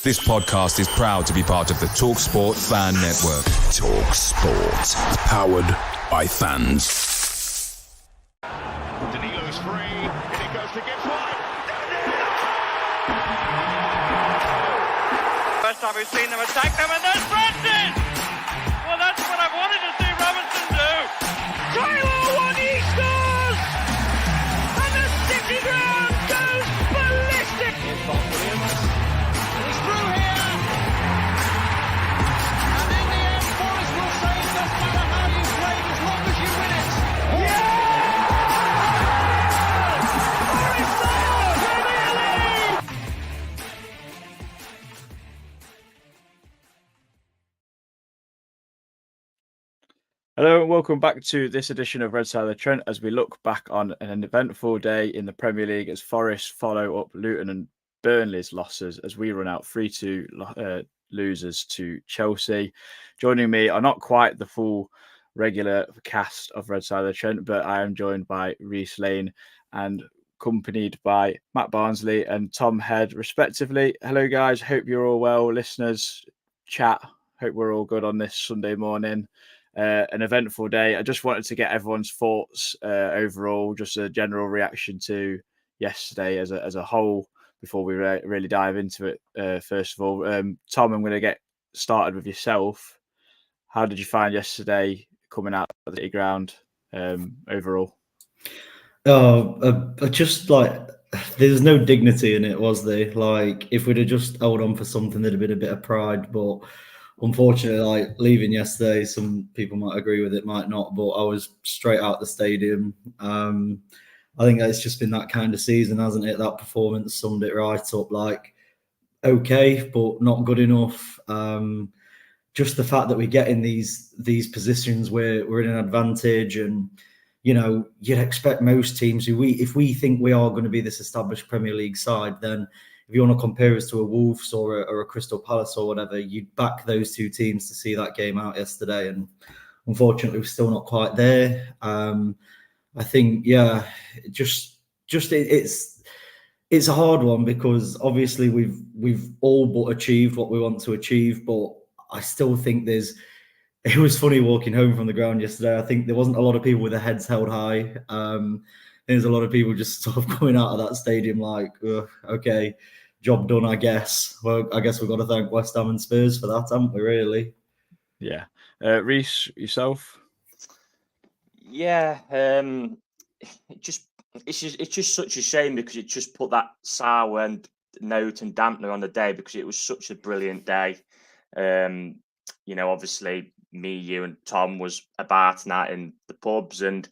This podcast is proud to be part of the TalkSport Fan Network. TalkSport. Powered by fans. Danilo's free, and it goes to Gibbs wide. First time we've seen them attack them, and there's Francis! Well, that's what I wanted to see Robinson do. Taylor one, he scores! And the City ground goes ballistic! He's through here! And in the end, Boris will say it doesn't matter how you play as long as you win it. Yeah! Boris Sayer, Premier League! Hello and welcome back to this edition of Red Side of the Trent as we look back on an eventful day in the Premier League as Forest follow up Luton and Burnley's losses as we run out 3-2 losers to Chelsea. Joining me are not quite the full regular cast of Red Side of the Trent, but I am joined by Reese Lane and accompanied by Matt Barnsley and Tom Head respectively. Hello guys, hope you're all well. Listeners, chat, hope we're all good on this Sunday morning. An eventful day. I just wanted to get everyone's thoughts overall, just a general reaction to yesterday as a whole before we really dive into it. First of all, Tom, I'm going to get started with yourself. How did you find yesterday coming out of the ground overall? Just like there's no dignity in it, was there? Like if we'd have just held on for something, there'd have been a bit of pride, but unfortunately, like leaving yesterday, some people might agree with it, might not, but I was straight out the stadium. I think it's just been that kind of season, hasn't it? That performance summed it right up. Like, okay, but not good enough. Just the fact that we get in these positions where we're in an advantage, and you know, you'd expect most teams if we think we are going to be this established Premier League side, then if you want to compare us to a Wolves or a Crystal Palace or whatever, you'd back those two teams to see that game out yesterday. And unfortunately, we're still not quite there. I think, it's a hard one because obviously we've all but achieved what we want to achieve. But I still think it was funny walking home from the ground yesterday. I think there wasn't a lot of people with their heads held high. There's a lot of people just sort of coming out of that stadium like, okay, job done, I guess. Well, I guess we've got to thank West Ham and Spurs for that, haven't we, really? Yeah. Reese, yourself? Yeah. It's just such a shame because it just put that sour note and dampener on the day because it was such a brilliant day. Obviously me, you and Tom was about tonight in the pubs and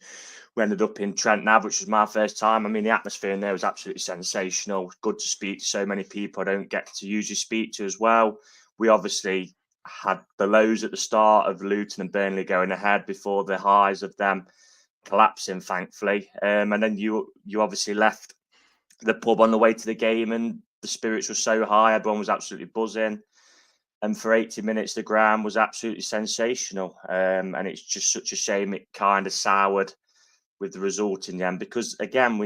we ended up in Trent Nav, which was my first time. I mean, the atmosphere in there was absolutely sensational. Good to speak to so many people I don't get to usually speak to as well. We obviously had the lows at the start of Luton and Burnley going ahead before the highs of them collapsing, thankfully. And then you obviously left the pub on the way to the game and the spirits were so high. Everyone was absolutely buzzing. And for 80 minutes, the ground was absolutely sensational. And it's just such a shame it kind of soured with the result in the end. Because, again,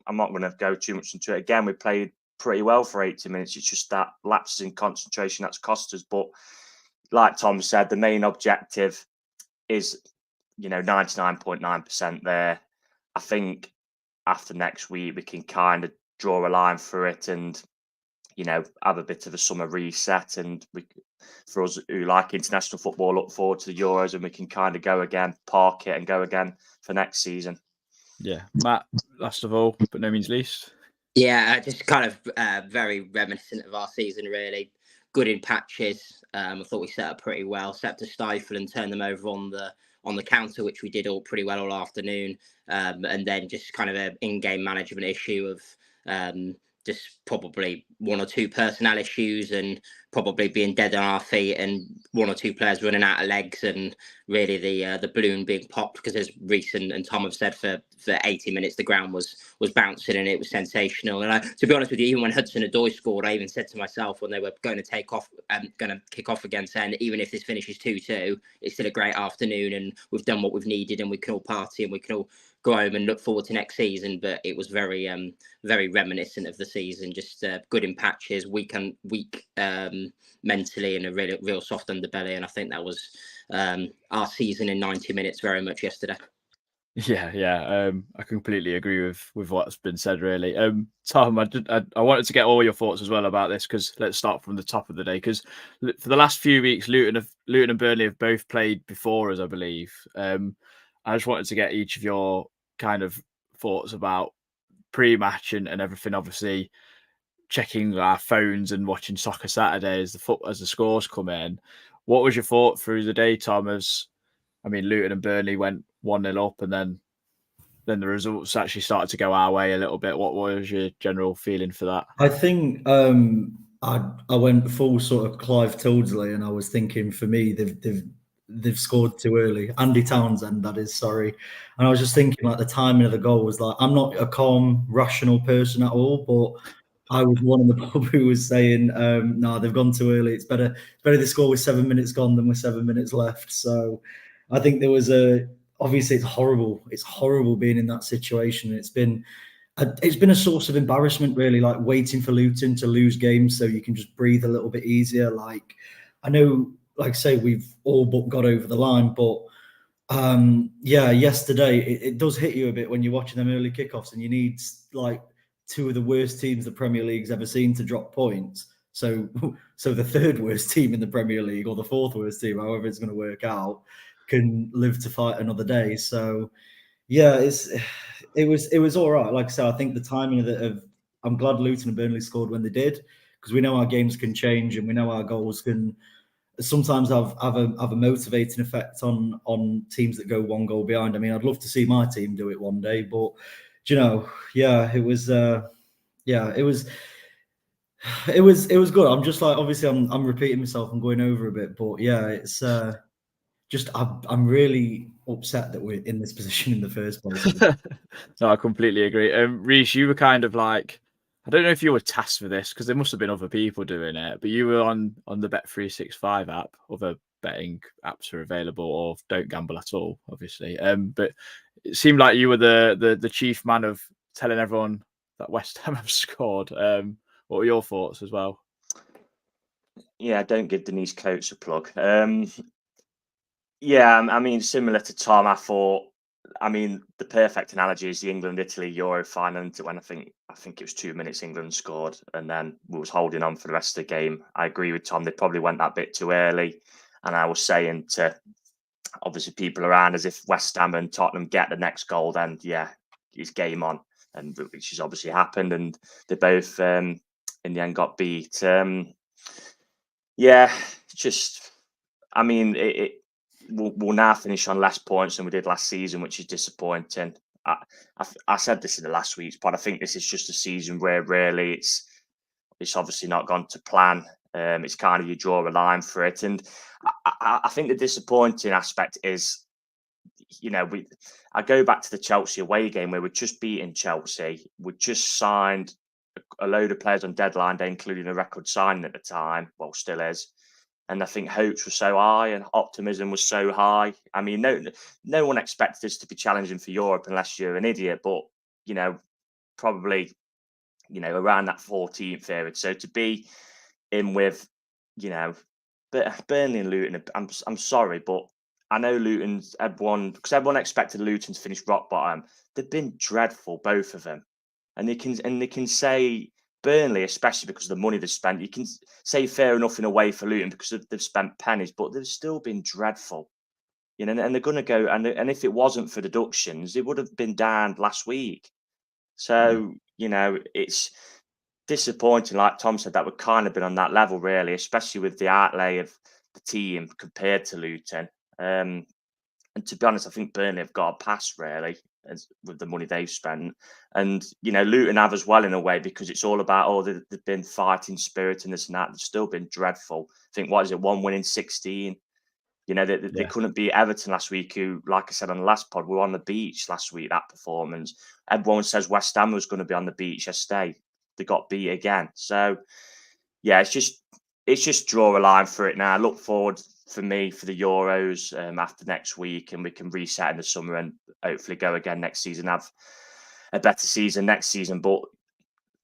I'm not going to go too much into it. Again, we played pretty well for 80 minutes. It's just that lapses in concentration that's cost us. But like Tom said, the main objective is, 99.9% there. I think after next week, we can kind of draw a line through it and have a bit of a summer reset, and for us who like international football, look forward to the Euros, and we can kind of go again, park it, and go again for next season. Yeah, Matt, last of all, but no means least. Yeah, just kind of very reminiscent of our season, really. Good in patches. I thought we set up pretty well, set up to stifle and turn them over on the counter, which we did all pretty well all afternoon. And then just kind of an in-game management issue of just probably one or two personnel issues and probably being dead on our feet and one or two players running out of legs and really the balloon being popped because as Reece and Tom have said for 80 minutes the ground was bouncing and it was sensational. And to be honest with you, even when Hudson-Odoi scored, I even said to myself when they were going to kick off again, saying that even if this finishes 2-2, it's still a great afternoon and we've done what we've needed and we can all party and we can all go home and look forward to next season. But it was very very reminiscent of the season. Just good in patches, weak mentally, and a real soft underbelly. And I think that was our season in 90 minutes very much yesterday. Yeah. I completely agree with what's been said. Really, Tom, I wanted to get all your thoughts as well about this, because let's start from the top of the day. Because for the last few weeks, Luton and Burnley have both played before us, I believe. I just wanted to get each of your kind of thoughts about pre-match and everything. Obviously, checking our phones and watching Soccer Saturday as the scores come in. What was your thought through the day, Tom? Luton and Burnley went 1-0 up, and then the results actually started to go our way a little bit. What was your general feeling for that? I think I went full sort of Clive Tildesley, and I was thinking, for me, they've scored too early. Andy Townsend, that is, sorry. And I was just thinking, like, the timing of the goal was like, I'm not a calm, rational person at all, but I was one in the pub who was saying, no, they've gone too early. It's better they score with 7 minutes gone than with 7 minutes left. So I think there was obviously it's horrible. It's horrible being in that situation. It's been a source of embarrassment, really, like waiting for Luton to lose games so you can just breathe a little bit easier. Like, I know, like I say, we've all but got over the line, but yesterday it does hit you a bit when you're watching them early kickoffs and you need like two of the worst teams the Premier League's ever seen to drop points. So the third worst team in the Premier League, or the fourth worst team, however it's going to work out, can live to fight another day. So yeah, it was all right. Like I said, I think the timing of I'm glad Luton and Burnley scored when they did, because we know our games can change and we know our goals can sometimes have a motivating effect on teams that go one goal behind. I mean, I'd love to see my team do it one day, but it was good. I'm just like, obviously I'm repeating myself, I'm going over a bit, but yeah, it's just I'm really upset that we're in this position in the first place. No, I completely agree. Reece, you were kind of like, I don't know if you were tasked with this, because there must have been other people doing it, but you were on the Bet365 app. Other betting apps are available, or don't gamble at all, obviously. But it seemed like you were the chief man of telling everyone that West Ham have scored. What were your thoughts as well? Yeah, don't give Denise Coates a plug. Yeah, I mean, similar to Tom, I thought. I mean, the perfect analogy is the England-Italy Euro final, when I think it was 2 minutes England scored, and then we was holding on for the rest of the game. I agree with Tom; they probably went that bit too early, and I was saying to obviously people around, as if West Ham and Tottenham get the next goal, then yeah, it's game on, and which has obviously happened, and they both in the end got beat. Yeah, just I mean We'll now finish on less points than we did last season, which is disappointing. I said this in the last week's pod. I think this is just a season where really it's obviously not gone to plan. It's kind of, you draw a line for it, and I think the disappointing aspect is, I go back to the Chelsea away game where we'd just beaten Chelsea. We'd just signed a load of players on deadline day, including a record signing at the time. Well, still is. And I think hopes were so high and optimism was so high. I mean, no one expected us to be challenging for Europe unless you're an idiot. But probably around that 14th period. So to be in with Burnley and Luton, I'm sorry, but I know Luton's because everyone expected Luton to finish rock bottom. They've been dreadful, both of them, and they can say. Burnley, especially because of the money they've spent, you can say fair enough in a way for Luton because they've spent pennies, but they've still been dreadful. And they're going to go, and if it wasn't for deductions, it would have been down last week. So, it's disappointing. Like Tom said, that would kind of been on that level, really, especially with the outlay of the team compared to Luton. And to be honest, I think Burnley have got a pass, really, with the money they've spent. And, Luton have as well in a way, because it's all about, they've been fighting spirit and this and that. They've still been dreadful. I think, what is it, 1 win in 16? They couldn't beat Everton last week, who, like I said on the last pod, were on the beach last week, that performance. Everyone says West Ham was going to be on the beach yesterday. They got beat again. So, yeah, it's just draw a line for it now. Look forward for me for the Euros after next week, and we can reset in the summer and hopefully go again next season, have a better season next season. But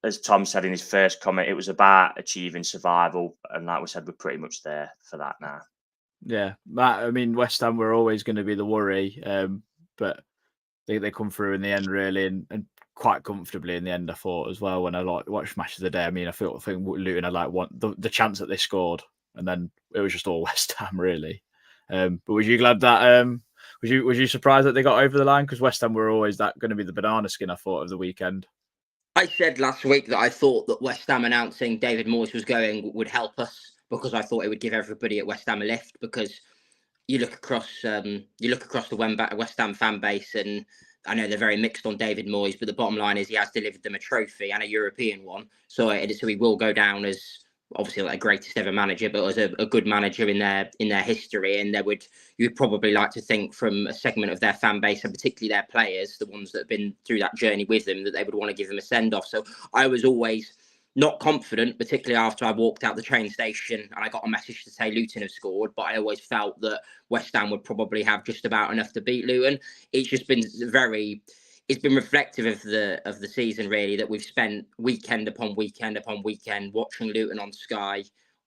as Tom said in his first comment, it was about achieving survival, and like we said, we're pretty much there for that now. Yeah, I mean, West Ham were always going to be the worry, but they come through in the end, really, and quite comfortably in the end, I thought, as well. When I watched Match of the Day, I mean, I think Luton had the chance that they scored, and then it was just all West Ham, really. But was you glad that was you surprised that they got over the line? Because West Ham were always going to be the banana skin, I thought, of the weekend. I said last week that I thought that West Ham announcing David Moyes was going would help us, because I thought it would give everybody at West Ham a lift. Because you look across the West Ham fan base, and I know they're very mixed on David Moyes, but the bottom line is he has delivered them a trophy and a European one. So he will go down as obviously like the greatest ever manager, but as a good manager in their history. And you'd probably like to think from a segment of their fan base, and particularly their players, the ones that have been through that journey with them, that they would want to give them a send off. So I was always not confident, particularly after I walked out the train station and I got a message to say Luton have scored, but I always felt that West Ham would probably have just about enough to beat Luton. It's just been it's been reflective of the season, really, that we've spent weekend upon weekend upon weekend watching Luton on Sky,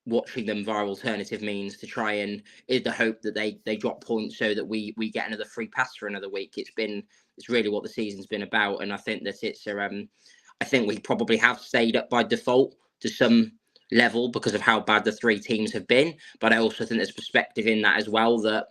watching them via alternative means to try and is the hope that they drop points so that we get another free pass for another week. It's really what the season's been about, and I think that I think we probably have stayed up by default to some level because of how bad the three teams have been. But I also think there's perspective in that as well, that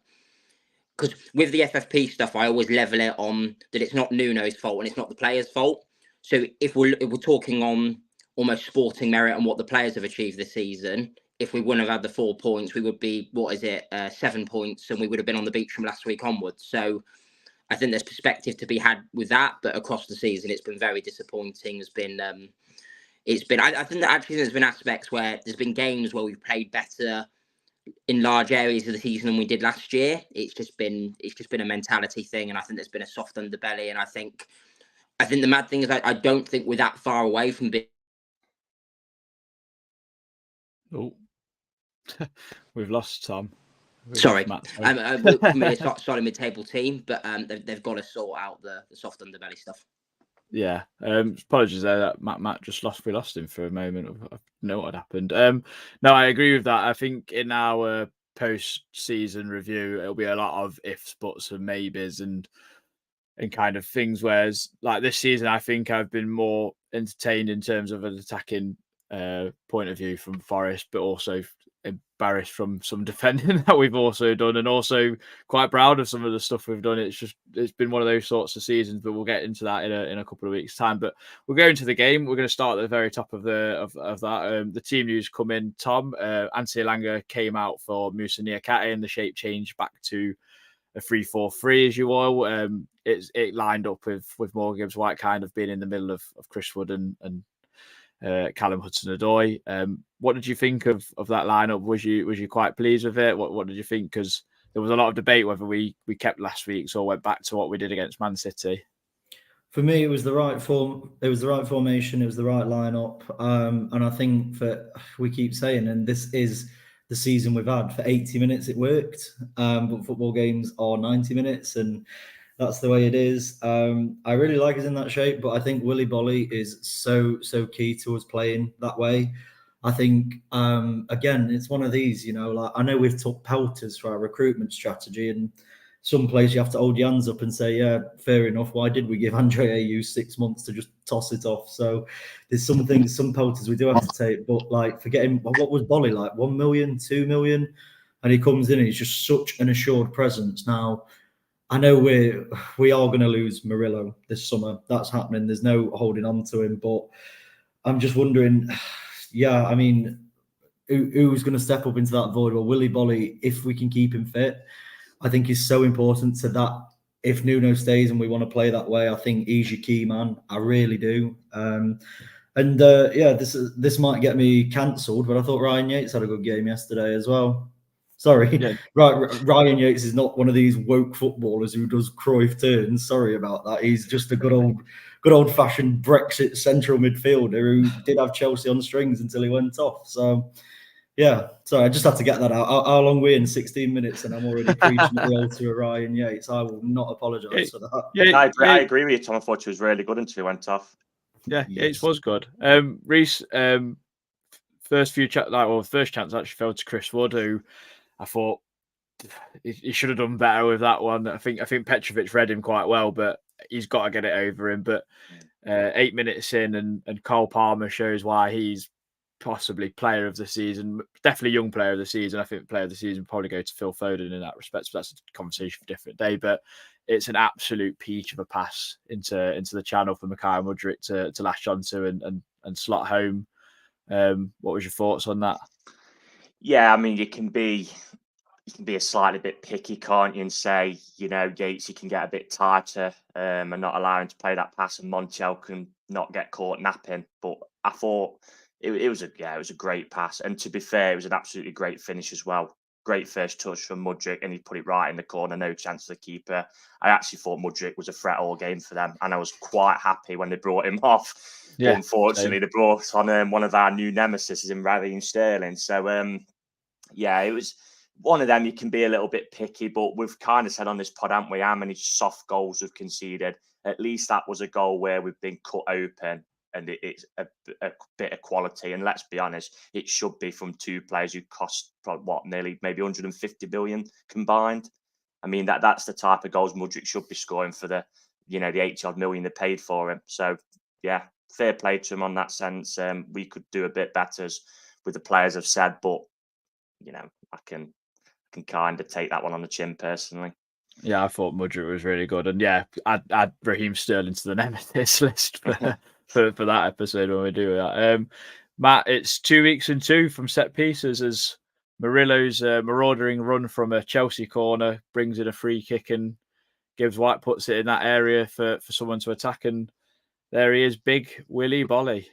because with the FFP stuff, I always level it on that it's not Nuno's fault and it's not the players' fault. So if we're talking on almost sporting merit and what the players have achieved this season, if we wouldn't have had the 4 points, we would be 7 points, and we would have been on the beach from last week onwards. So I think there's perspective to be had with that, but across the season, it's been very disappointing. I think that actually there's been aspects where there's been games where we've played better in large areas of the season than we did last year. It's just been a mentality thing, and I think there's been a soft underbelly. And I think the mad thing is I don't think we're that far away from being. Oh, we've lost Tom. Sorry, we're a solid mid-table team, but they've got to sort out the soft underbelly stuff. Yeah, apologies there. That Matt just we lost him for a moment. I know what had happened. No, I agree with that. I think in our post-season review, it'll be a lot of ifs, buts, and maybes, and kind of things. Whereas, like this season, I think I've been more entertained in terms of an attacking point of view from Forest, but also embarrassed from some defending that we've also done, and also quite proud of some of the stuff we've done. It's been one of those sorts of seasons, but we'll get into that in a couple of weeks' time. But we'll go into the game. We're going to start at the very top of that. The team news come in. Tom, Anthony Elanga came out for Moussa Niakate, and the shape change back to a 3-4-3 as you will. It lined up with Morgan Gibbs-White kind of being in the middle of Chris Wood and Callum Hudson-Odoi. What did you think of that lineup? Was you quite pleased with it? What did you think? Because there was a lot of debate whether we kept last week's or went back to what we did against Man City. For me, it was the right form. It was the right formation. It was the right lineup. And I think we keep saying, and this is the season we've had, for 80 minutes it worked. But football games are 90 minutes, and that's the way it is. I really like us in that shape, but I think Willy Boly is so key to us playing that way. I think, again, it's one of these, like I know we've took pelters for our recruitment strategy, and some place you have to hold your hands up and say, yeah, fair enough. Why did we give Andre Ayew 6 months to just toss it off? So there's some things, some pelters we do have to take, but like forgetting what was Boly like, 1 million, 2 million, and he comes in and he's just such an assured presence. Now, I know we are going to lose Murillo this summer. That's happening. There's no holding on to him. But I'm just wondering, yeah, I mean, who's going to step up into that void? Well, Willy Boly, if we can keep him fit, I think is so important to that. If Nuno stays and we want to play that way, I think he's your key man. I really do. This might get me cancelled, but I thought Ryan Yates had a good game yesterday as well. Sorry, yeah. Ryan Yates is not one of these woke footballers who does Cruyff turns. Sorry about that. He's just a good old-fashioned Brexit central midfielder who did have Chelsea on strings until he went off. So, Yeah, sorry, I just had to get that out. How long we're in? 16 minutes, and I'm already preaching at the altar of Ryan Yates. I will not apologise for that. Yeah, I agree with you, Tom. I thought he was really good until he went off. Yeah, Yes. it was good. Reece, first chance actually fell to Chris Wood, who I thought he should have done better with that one. I think Petrovic read him quite well, but he's got to get it over him. But 8 minutes in, and Cole Palmer shows why he's possibly player of the season, definitely young player of the season. I think player of the season would probably go to Phil Foden in that respect, but that's a conversation for a different day. But it's an absolute peach of a pass into the channel for Mikhail Mudryk to latch onto and slot home. What was your thoughts on that? Yeah, I mean, you can be a slightly bit picky, can't you, and say, Yates, you can get a bit tighter and not allow him to play that pass, and Montiel can not get caught napping. But I thought it was a great pass, and to be fair, it was an absolutely great finish as well. Great first touch from Mudryk, and he put it right in the corner, no chance to the keeper. I actually thought Mudryk was a threat all game for them, and I was quite happy when they brought him off. Yeah, but unfortunately, they brought on one of our new nemesis in Raheem Sterling. So, it was one of them. You can be a little bit picky, but we've kind of said on this pod, haven't we, how many soft goals we've conceded. At least that was a goal where we've been cut open, and it's a bit of quality. And let's be honest, it should be from two players who cost nearly maybe 150 billion combined. I mean, that's the type of goals Mudryk should be scoring for the 80 odd million they paid for him. So yeah, fair play to him on that sense. We could do a bit better, as with the players have said, but I can kind of take that one on the chin personally. Yeah, I thought Mudryk was really good, and yeah, I'd Raheem Sterling to the nemesis list for that episode when we do that. Matt, it's 2 weeks and 2 from set pieces as Murillo's marauding run from a Chelsea corner brings in a free kick and Gibbs White puts it in that area for someone to attack, and there he is, big Willy Boly.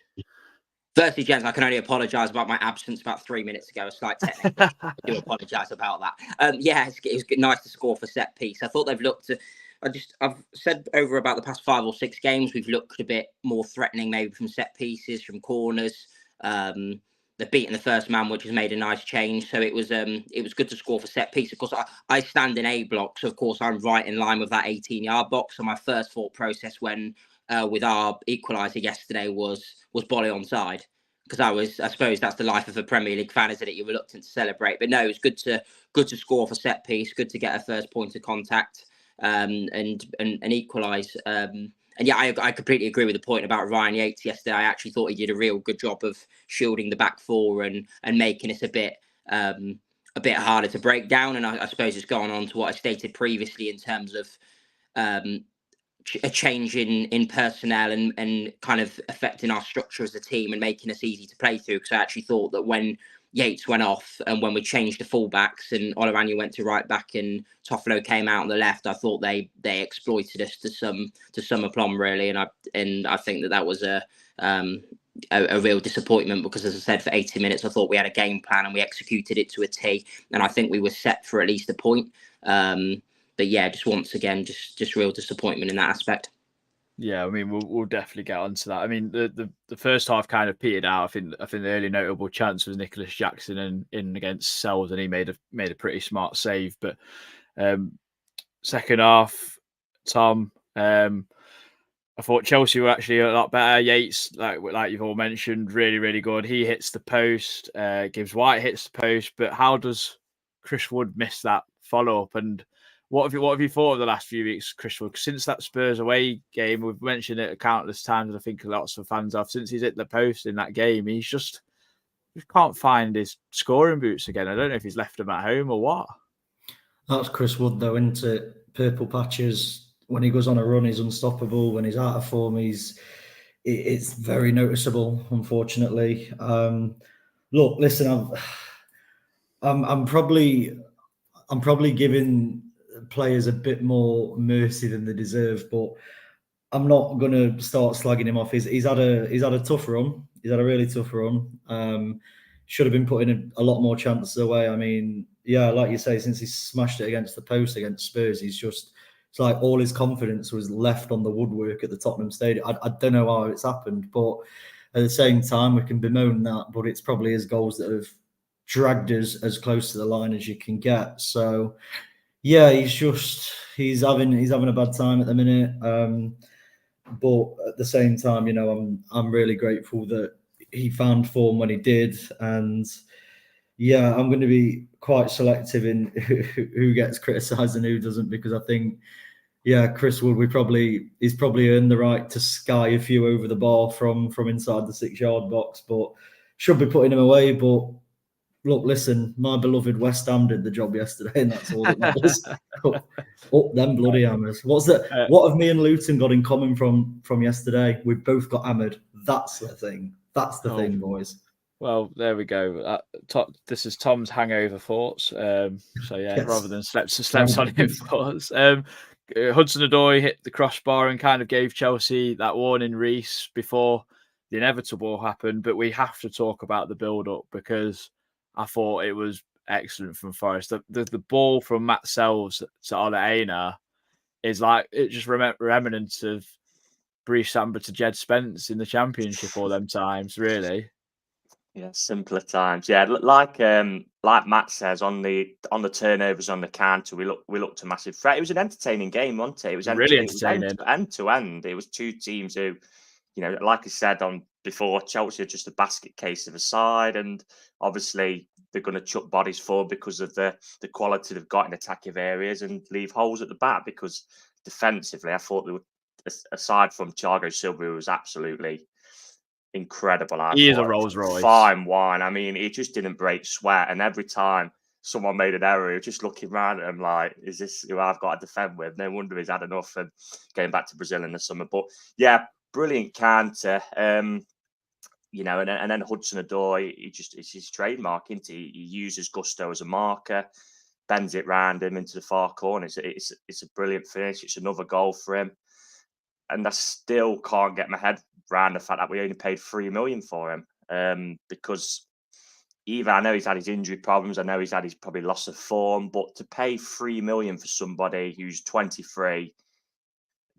Firstly, gents, I can only apologise about my absence about 3 minutes ago. A slight technical. I do apologise about that. It was nice to score for set piece. I thought they've looked. I've said over about the past 5 or 6 games, we've looked a bit more threatening, maybe from set pieces, from corners. They've beaten the first man, which has made a nice change. So it was good to score for set piece. Of course, I stand in A block, so of course I'm right in line with that 18-yard box. So my first thought process when with our equaliser yesterday was Boly onside, because I suppose that's the life of a Premier League fan, isn't it? You're reluctant to celebrate, but no, it was good to score for set piece, good to get a first point of contact and equalise. And yeah, I completely agree with the point about Ryan Yates yesterday. I actually thought he did a real good job of shielding the back four and making it a bit harder to break down. And I suppose it's gone on to what I stated previously in terms of a change in personnel and kind of affecting our structure as a team and making us easy to play through. Because I actually thought that when Yates went off and when we changed the fullbacks and Olorania went to right back and Toffolo came out on the left, I thought they exploited us to some aplomb, really. And I think that was a real disappointment, because, as I said, for 80 minutes I thought we had a game plan and we executed it to a T, and I think we were set for at least a point. But yeah, just once again, just real disappointment in that aspect. Yeah, I mean, we'll definitely get onto that. I mean, the first half kind of petered out. I think the early notable chance was Nicholas Jackson in against Sells, and he made a pretty smart save. But second half, Tom, I thought Chelsea were actually a lot better. Yates, like you've all mentioned, really, really good. He hits the post. Gibbs White hits the post. But how does Chris Wood miss that follow up? And what have you thought of the last few weeks, Chris Wood? Since that Spurs away game, we've mentioned it countless times, and I think lots of fans have. Since he's hit the post in that game, he just can't find his scoring boots again. I don't know if he's left them at home or what. That's Chris Wood, though, isn't it? Purple patches. When he goes on a run, he's unstoppable. When he's out of form, it's very noticeable, unfortunately. Look, listen, I'm probably giving players a bit more mercy than they deserve, but I'm not going to start slagging him off. He's had a tough run. He's had a really tough run. Should have been putting a lot more chances away. I mean, yeah, like you say, since he smashed it against the post against Spurs, it's like all his confidence was left on the woodwork at the Tottenham Stadium. I don't know how it's happened, but at the same time, we can bemoan that, but it's probably his goals that have dragged us as close to the line as you can get. So yeah, he's having a bad time at the minute. But at the same time, I'm really grateful that he found form when he did, and yeah, I'm going to be quite selective in who gets criticised and who doesn't, because I think, yeah, Chris Wood, he's probably earned the right to sky a few over the bar from inside the 6-yard box, but should be putting him away. But look, listen, my beloved West Ham did the job yesterday, and that's all that matters. Up them bloody hammers. What have me and Luton got in common from yesterday? We've both got hammered. That's the thing. That's the thing, boys. Well, there we go. This is Tom's hangover thoughts. So yeah, Yes. rather than slept on it thoughts. Hudson-Odoi hit the crossbar and kind of gave Chelsea that warning, Reece, before the inevitable happened. But we have to talk about the build-up, because I thought it was excellent from Forest. The ball from Matt Sells to Ole Einar is like, it just remnants of Brice Samba to Jed Spence in the Championship all them times, really. Yeah, simpler times. Yeah, like Matt says, on the turnovers on the counter, we looked a massive threat. It was an entertaining game, wasn't it? It was really entertaining. It was end to end. It was two teams who, like I said before, Chelsea are just a basket case of a side, and obviously they're going to chuck bodies forward because of the quality they've got in attacking areas, and leave holes at the back, because defensively, I thought they were, aside from Thiago Silva, who was absolutely incredible. He is a Rolls Royce. Fine wine. I mean, he just didn't break sweat. And every time someone made an error, he was just looking around at him like, is this who I've got to defend with? No wonder he's had enough and going back to Brazil in the summer. But yeah, brilliant counter. And then Hudson-Odoi, it's his trademark, isn't he? He uses Gusto as a marker, bends it round him into the far corner. It's a brilliant finish. It's another goal for him. And I still can't get my head around the fact that we only paid 3 million for him, because even I know he's had his injury problems, I know he's had his probably loss of form, but to pay 3 million for somebody who's 23,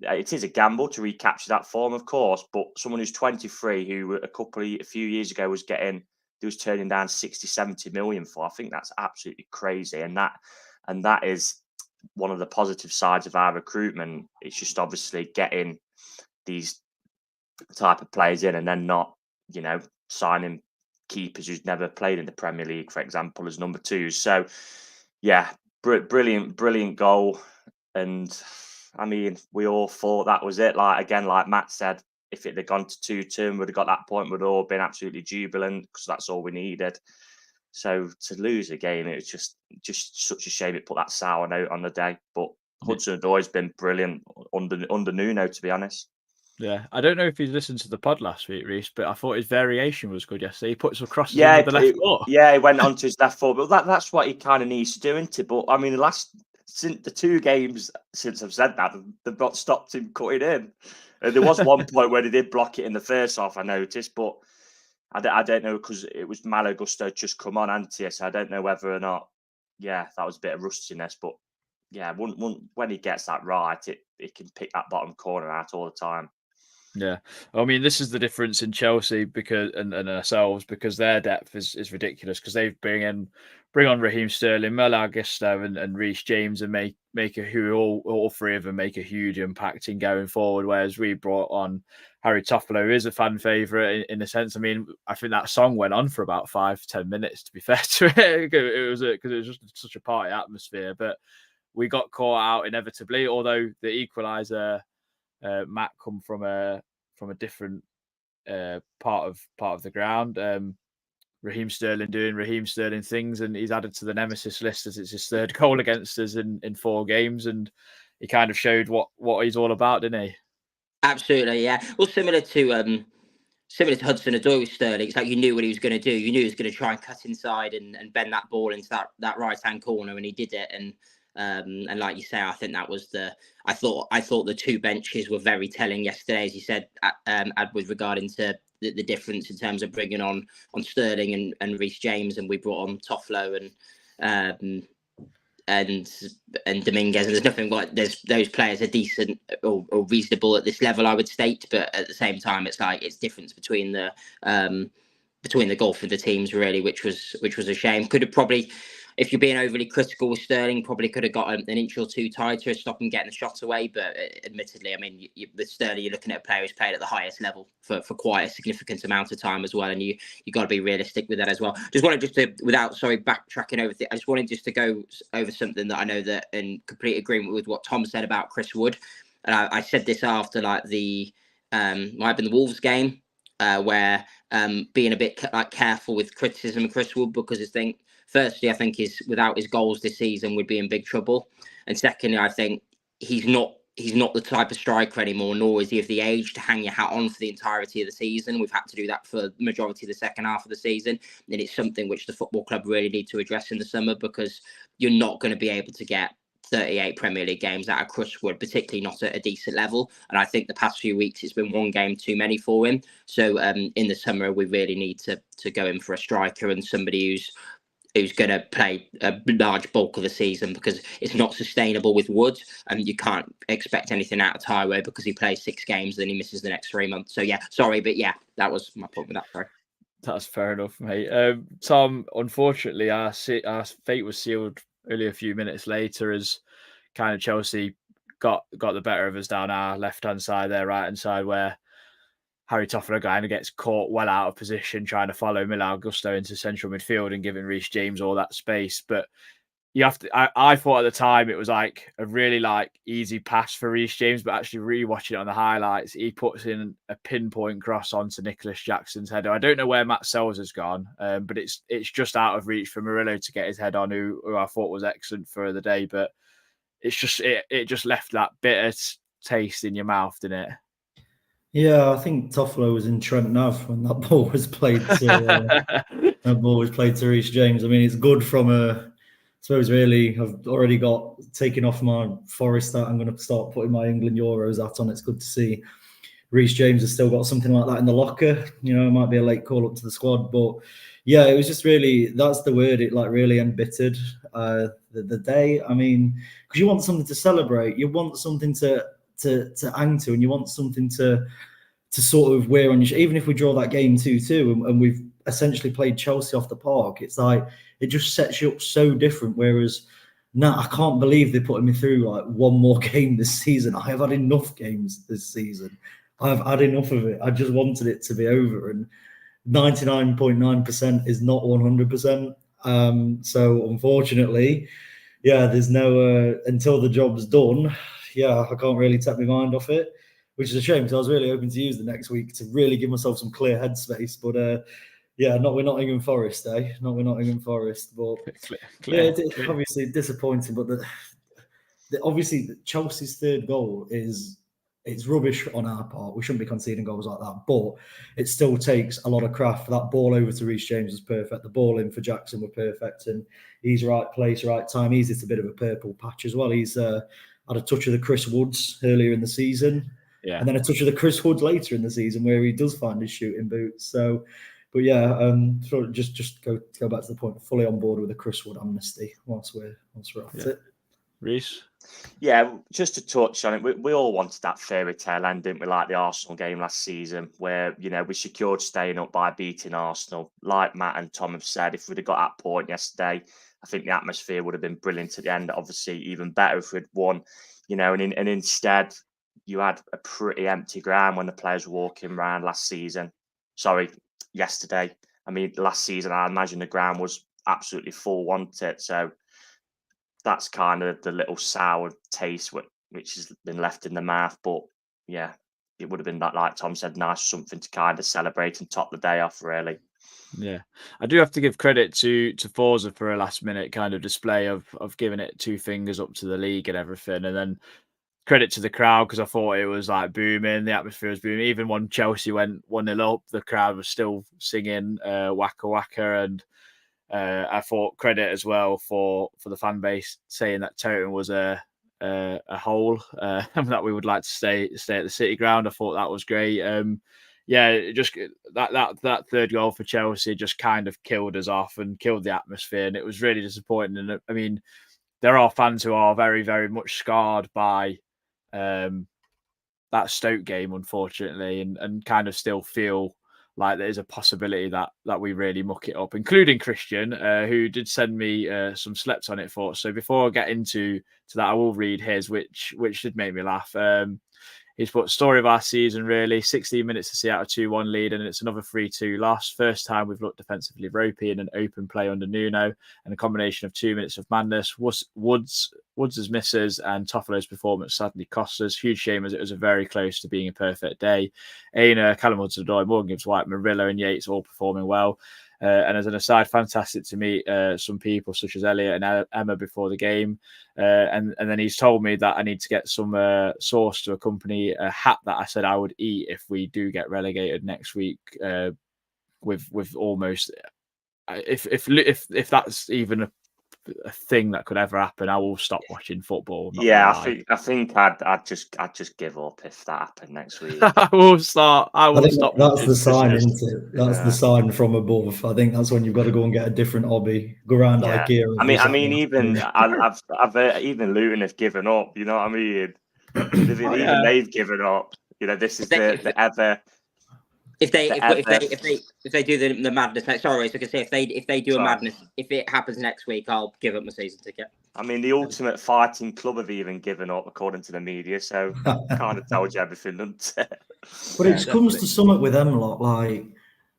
it is a gamble to recapture that form, of course, but someone who's 23, who a few years ago was turning down 60, 70 million for, I think that's absolutely crazy. And that is one of the positive sides of our recruitment. It's just obviously getting these type of players in, and then not, signing keepers who's never played in the Premier League, for example, as number 2. So yeah, brilliant goal. And I mean, we all thought that was it. Like Matt said, if it had gone to 2-2, we'd have got that point, we'd all been absolutely jubilant, because that's all we needed. So to lose a game, it was just such a shame it put that sour note on the day. But Hudson-Odoi's been brilliant under Nuno, to be honest. Yeah, I don't know if he's listened to the pod last week, Reece, but I thought his variation was good yesterday. He put some crosses in with the left foot. Yeah, he went onto his left foot, but that's what he kind of needs to do, isn't it? But I mean, since the 2 games since I've said that, they've not stopped him cutting in. There was one point where he did block it in the first half, I noticed, but I don't know, because it was Malo Gusto just come on, Antia, so I don't know whether or not, that was a bit of rustiness. But yeah, when he gets that right, it can pick that bottom corner out all the time. Yeah, I mean, this is the difference in Chelsea because and ourselves, because their depth is ridiculous, because they bring on Raheem Sterling, Malo Gusto, and Reece James, and all 3 of them make a huge impact in going forward. Whereas we brought on Harry Toffolo, who is a fan favourite in a sense. I mean, I think that song went on for about 5-10 minutes, to be fair to it. It was just such a party atmosphere, but we got caught out inevitably. Although the equaliser, Matt, come from a different part of the ground. Raheem Sterling doing Raheem Sterling things, and he's added to the nemesis list as it's his 3rd goal against us in 4 games, and he kind of showed what he's all about, didn't he? Absolutely, yeah. Well, similar to Hudson-Odoi with Sterling, it's like you knew what he was going to do. You knew he was going to try and cut inside and bend that ball into that right-hand corner, and he did it. And like you say, I think that was I thought the 2 benches were very telling yesterday, as you said, with regarding to the difference in terms of bringing on Sterling and Reece James, and we brought on Toffolo and Dominguez, and there's nothing like those players are decent or reasonable at this level, I would state, but at the same time, it's like it's difference between the between the gulf of the teams, really, which was a shame. Could have probably, if you're being overly critical with Sterling, probably could have got an inch or two tighter to stop him getting the shot away. But admittedly, I mean, with Sterling, you're looking at a player who's played at the highest level for quite a significant amount of time as well, and you got to be realistic with that as well. Just wanted backtracking over. I just wanted just to go over something that I know that in complete agreement with what Tom said about Chris Wood, and I said this after like the might have been the Wolves game, where being a bit careful with criticism of Chris Wood, because firstly, I think without his goals this season, we'd be in big trouble. And secondly, I think he's not the type of striker anymore, nor is he of the age to hang your hat on for the entirety of the season. We've had to do that for the majority of the second half of the season. And it's something which the football club really need to address in the summer, because you're not going to be able to get 38 Premier League games out of Chris Wood, particularly not at a decent level. And I think the past few weeks, it's been one game too many for him. So in the summer, we really need to go in for a striker and somebody who's going to play a large bulk of the season, because it's not sustainable with Wood, and you can't expect anything out of Taiwo because he plays 6 games, then he misses the next 3 months. So yeah, sorry, but yeah, that was my point with that. Sorry. That's fair enough, mate. Tom, unfortunately, our fate was sealed only a few minutes later, as kind of Chelsea got the better of us down our left-hand side, their right-hand side, where Harry Toffolo kind of gets caught well out of position trying to follow Milan Gusto into central midfield and giving Reece James all that space. But you have to. I thought at the time it was like a really easy pass for Reece James, but actually rewatching it on the highlights, he puts in a pinpoint cross onto Nicholas Jackson's header. I don't know where Matt Sells has gone, but it's just out of reach for Murillo to get his head on, who I thought was excellent for the day. But it's just it just left that bitter taste in your mouth, didn't it? Yeah, I think Toffolo was in Trent Nav when that ball was played to Reece James. I mean, it's good from I suppose really, I've already got taken off my Forest hat. I'm going to start putting my England Euros hat on. It's good to see Reece James has still got something like that in the locker. You know, it might be a late call up to the squad, but yeah, it was just really, that's the word, it really embittered the day. I mean, because you want something to celebrate, you want something to hang to, and you want something to sort of wear on your, even if we draw that game 2-2 and we've essentially played Chelsea off the park, it's like it just sets you up so different. Whereas now I can't believe they're putting me through one more game this season. I have had enough games this season. I've had enough of it. I just wanted it to be over, and 99.9% is not 100%. So unfortunately, yeah, there's no until the job's done. Yeah, I can't really take my mind off it, which is a shame, because I was really hoping to use the next week to really give myself some clear headspace. But yeah, not with Nottingham Forest, eh? Not with Nottingham Forest. But clear. Obviously disappointing. But obviously Chelsea's third goal it's rubbish on our part. We shouldn't be conceding goals like that. But it still takes a lot of craft. That ball over to Reece James was perfect. The ball in for Jackson were perfect. And he's right place, right time. He's just a bit of a purple patch as well. He's had a touch of the Chris Woods earlier in the season. Yeah. And then a touch of the Chris Woods later in the season, where he does find his shooting boots. So, but yeah, just go back to the point. Fully on board with the Chris Wood amnesty once we're at it. Reece? Yeah, just to touch on it, we all wanted that fairy tale end, didn't we? Like the Arsenal game last season, where we secured staying up by beating Arsenal. Like Matt and Tom have said, if we'd have got that point yesterday, I think the atmosphere would have been brilliant at the end. Obviously, even better if we'd won. And instead, you had a pretty empty ground when the players were walking around yesterday. I mean, last season, I imagine the ground was absolutely full, wasn't it? So that's kind of the little sour taste which has been left in the mouth. But yeah, it would have been, like Tom said, nice, something to kind of celebrate and top the day off, really. Yeah, I do have to give credit to Forza for a last minute kind of display of giving it 2 fingers up to the league and everything, and then credit to the crowd, because I thought it was booming, the atmosphere was booming. Even when Chelsea went 1-0 up, the crowd was still singing Waka Waka, and I thought credit as well for the fan base saying that Tottenham was a hole that we would like to stay at the City Ground. I thought that was great. Yeah, just that third goal for Chelsea just kind of killed us off and killed the atmosphere, and it was really disappointing. And I mean, there are fans who are very, very much scarred by that Stoke game, unfortunately, and kind of still feel like there is a possibility that we really muck it up, including Christian, who did send me some slept on it thoughts. So before I get into that, I will read his, which did make me laugh. He's put story of our season, really. 16 minutes to see out a 2-1 lead, and it's another 3-2 loss. First time we've looked defensively ropey in an open play under Nuno, and a combination of 2 minutes of madness. Woods' misses and Toffolo's performance sadly cost us. Huge shame, as it was a very close to being a perfect day. Aina, Callum Hudson-Odoi, Morgan Gibbs-White, Murillo and Yates all performing well. And as an aside, fantastic to meet some people such as Elliot and Emma before the game. And then he's told me that I need to get some sauce to accompany a hat that I said I would eat if we do get relegated next week. With almost, if that's even a thing that could ever happen, I will stop watching football. Yeah, I think I'd just give up if that happened next week. I will stop. That's the sign, isn't it? That's the sign from above. I think that's when you've got to go and get a different hobby. Go around IKEA. I mean, even even Luton have given up. You know what I mean? They've given up. You know, this is the ever. If they do the madness next, sorry, so I can say if they do a madness, if it happens next week, I'll give up my season ticket. I mean, the Ultimate Fighting Club have even given up, according to the media. So kind of told you everything, doesn't it? But it comes to summit with them lot, like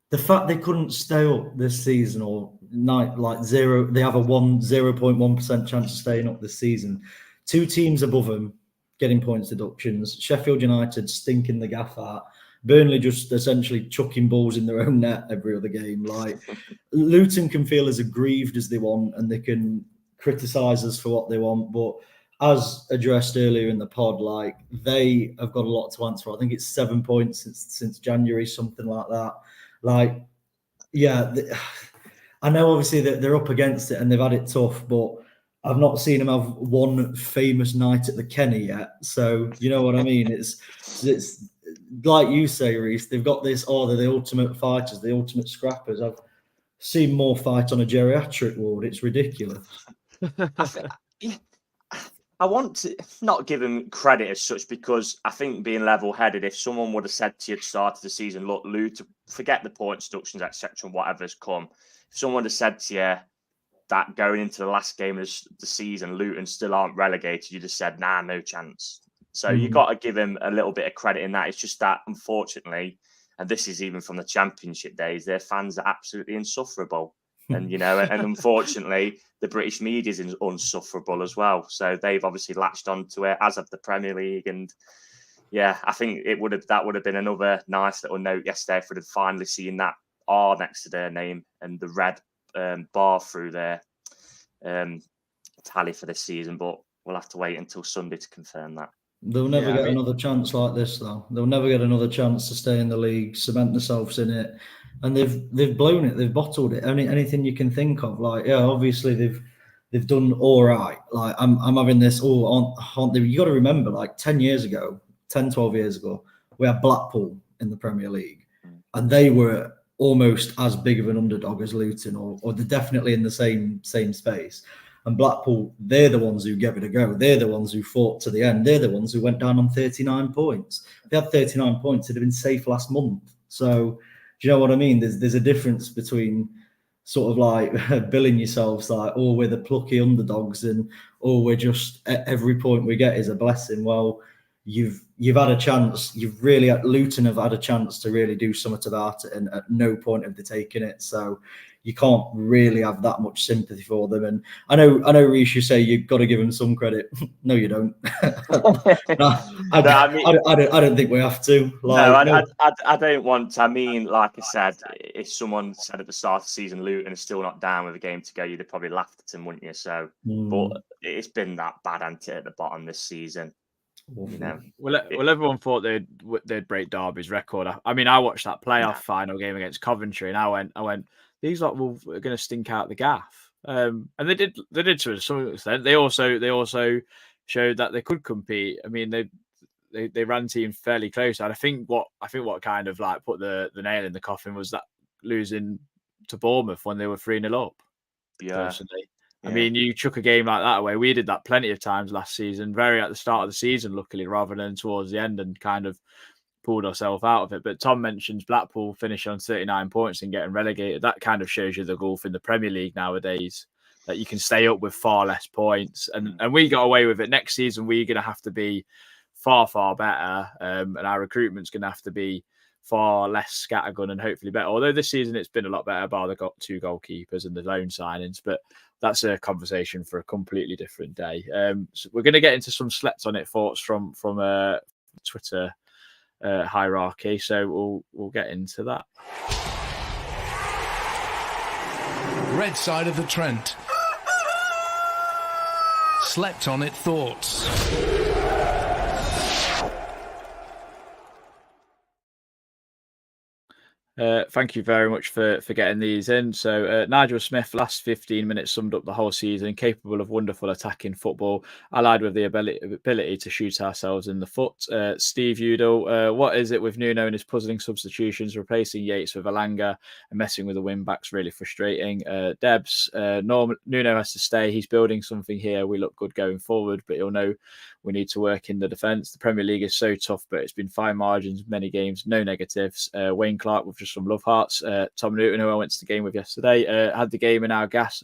the fact they couldn't stay up this season, or like zero. They have a 0.1% chance of staying up this season. 2 teams above them getting points deductions. Sheffield United stinking the gaff out. Burnley just essentially chucking balls in their own net every other game. Like Luton can feel as aggrieved as they want, and they can criticise us for what they want. But as addressed earlier in the pod, like they have got a lot to answer. I think it's 7 points since January, something like that. Like, yeah, I know obviously that they're up against it and they've had it tough, but I've not seen them have one famous night at the Kenny yet. So you know what I mean? It's like you say, Reese, they've got this, they're the ultimate fighters, the ultimate scrappers. I've seen more fight on a geriatric ward. It's ridiculous. I want to not give him credit as such, because I think being level-headed, if someone would have said to you at the start of the season, look, Luton, forget the points deductions, etc., and whatever's come. If someone would have said to you that going into the last game of the season, Luton still aren't relegated, you'd have said, nah, no chance. So you got to give him a little bit of credit in that. It's just that, unfortunately, and this is even from the Championship days, their fans are absolutely insufferable. And, and unfortunately, the British media is insufferable as well. So they've obviously latched onto it, as of the Premier League. And yeah, I think that would have been another nice little note yesterday if we'd have finally seen that R next to their name and the red bar through their tally for this season. But we'll have to wait until Sunday to confirm that. They'll never get another chance like this, though. They'll never get another chance to stay in the league, cement themselves in it, and they've blown it. They've bottled it. Anything you can think of, like obviously they've done all right. Like I'm having this. Aren't they? You got to remember, like 12 years ago, we had Blackpool in the Premier League, and they were almost as big of an underdog as Luton, or they're definitely in the same space. And Blackpool, they're the ones who gave it a go. They're the ones who fought to the end. They're the ones who went down on 39 points. If they had 39 points, it'd have been safe last month. So, do you know what I mean? There's a difference between sort of like billing yourselves like, we're the plucky underdogs, and we're just, every point we get is a blessing. Well, you've had a chance. Luton have had a chance to really do something about it, and at no point have they taken it. So you can't really have that much sympathy for them. And I know, Reece, you say you've got to give them some credit. No, you don't. I don't think we have to. I don't want to. I mean, like I said, if someone said at the start of the season Luton is still not down with a game to go, you'd have probably laughed at him, wouldn't you? So, but it's been that bad, hasn't it, at the bottom this season? Well, everyone thought they'd break Derby's record. I mean, I watched that playoff final game against Coventry, and I went, these lot are going to stink out the gaff, and they did to some extent. They also showed that they could compete. I mean, they ran teams fairly close, and I think what kind of like put the nail in the coffin was that losing to Bournemouth when they were 3-0 up. Personally. I mean, you chuck a game like that away. We did that plenty of times last season, very at the start of the season, luckily, rather than towards the end, and kind of pulled ourselves out of it. But Tom mentions Blackpool finish on 39 points and getting relegated. That kind of shows you the gulf in the Premier League nowadays, that you can stay up with far less points. And we got away with it. Next season, we're going to have to be far, far better. And our recruitment's going to have to be far less scattergun and hopefully better. Although this season it's been a lot better by the 2 goalkeepers and the loan signings, but that's a conversation for a completely different day. So we're going to get into some slept on it thoughts from Twitter hierarchy, so we'll get into that. Red side of the Trent. Slept on it thoughts. Thank you very much for getting these in. So Nigel Smith, last 15 minutes summed up the whole season, capable of wonderful attacking football, allied with the ability to shoot ourselves in the foot. Steve Udall, what is it with Nuno and his puzzling substitutions, replacing Yates with Alanga and messing with the wing backs, really frustrating. Debs, Nuno has to stay. He's building something here. We look good going forward, but he'll know we need to work in the defence. The Premier League is so tough, but it's been fine margins, many games, no negatives. Wayne Clark with just some love hearts. Tom Newton, who I went to the game with yesterday, had the game in our grasp,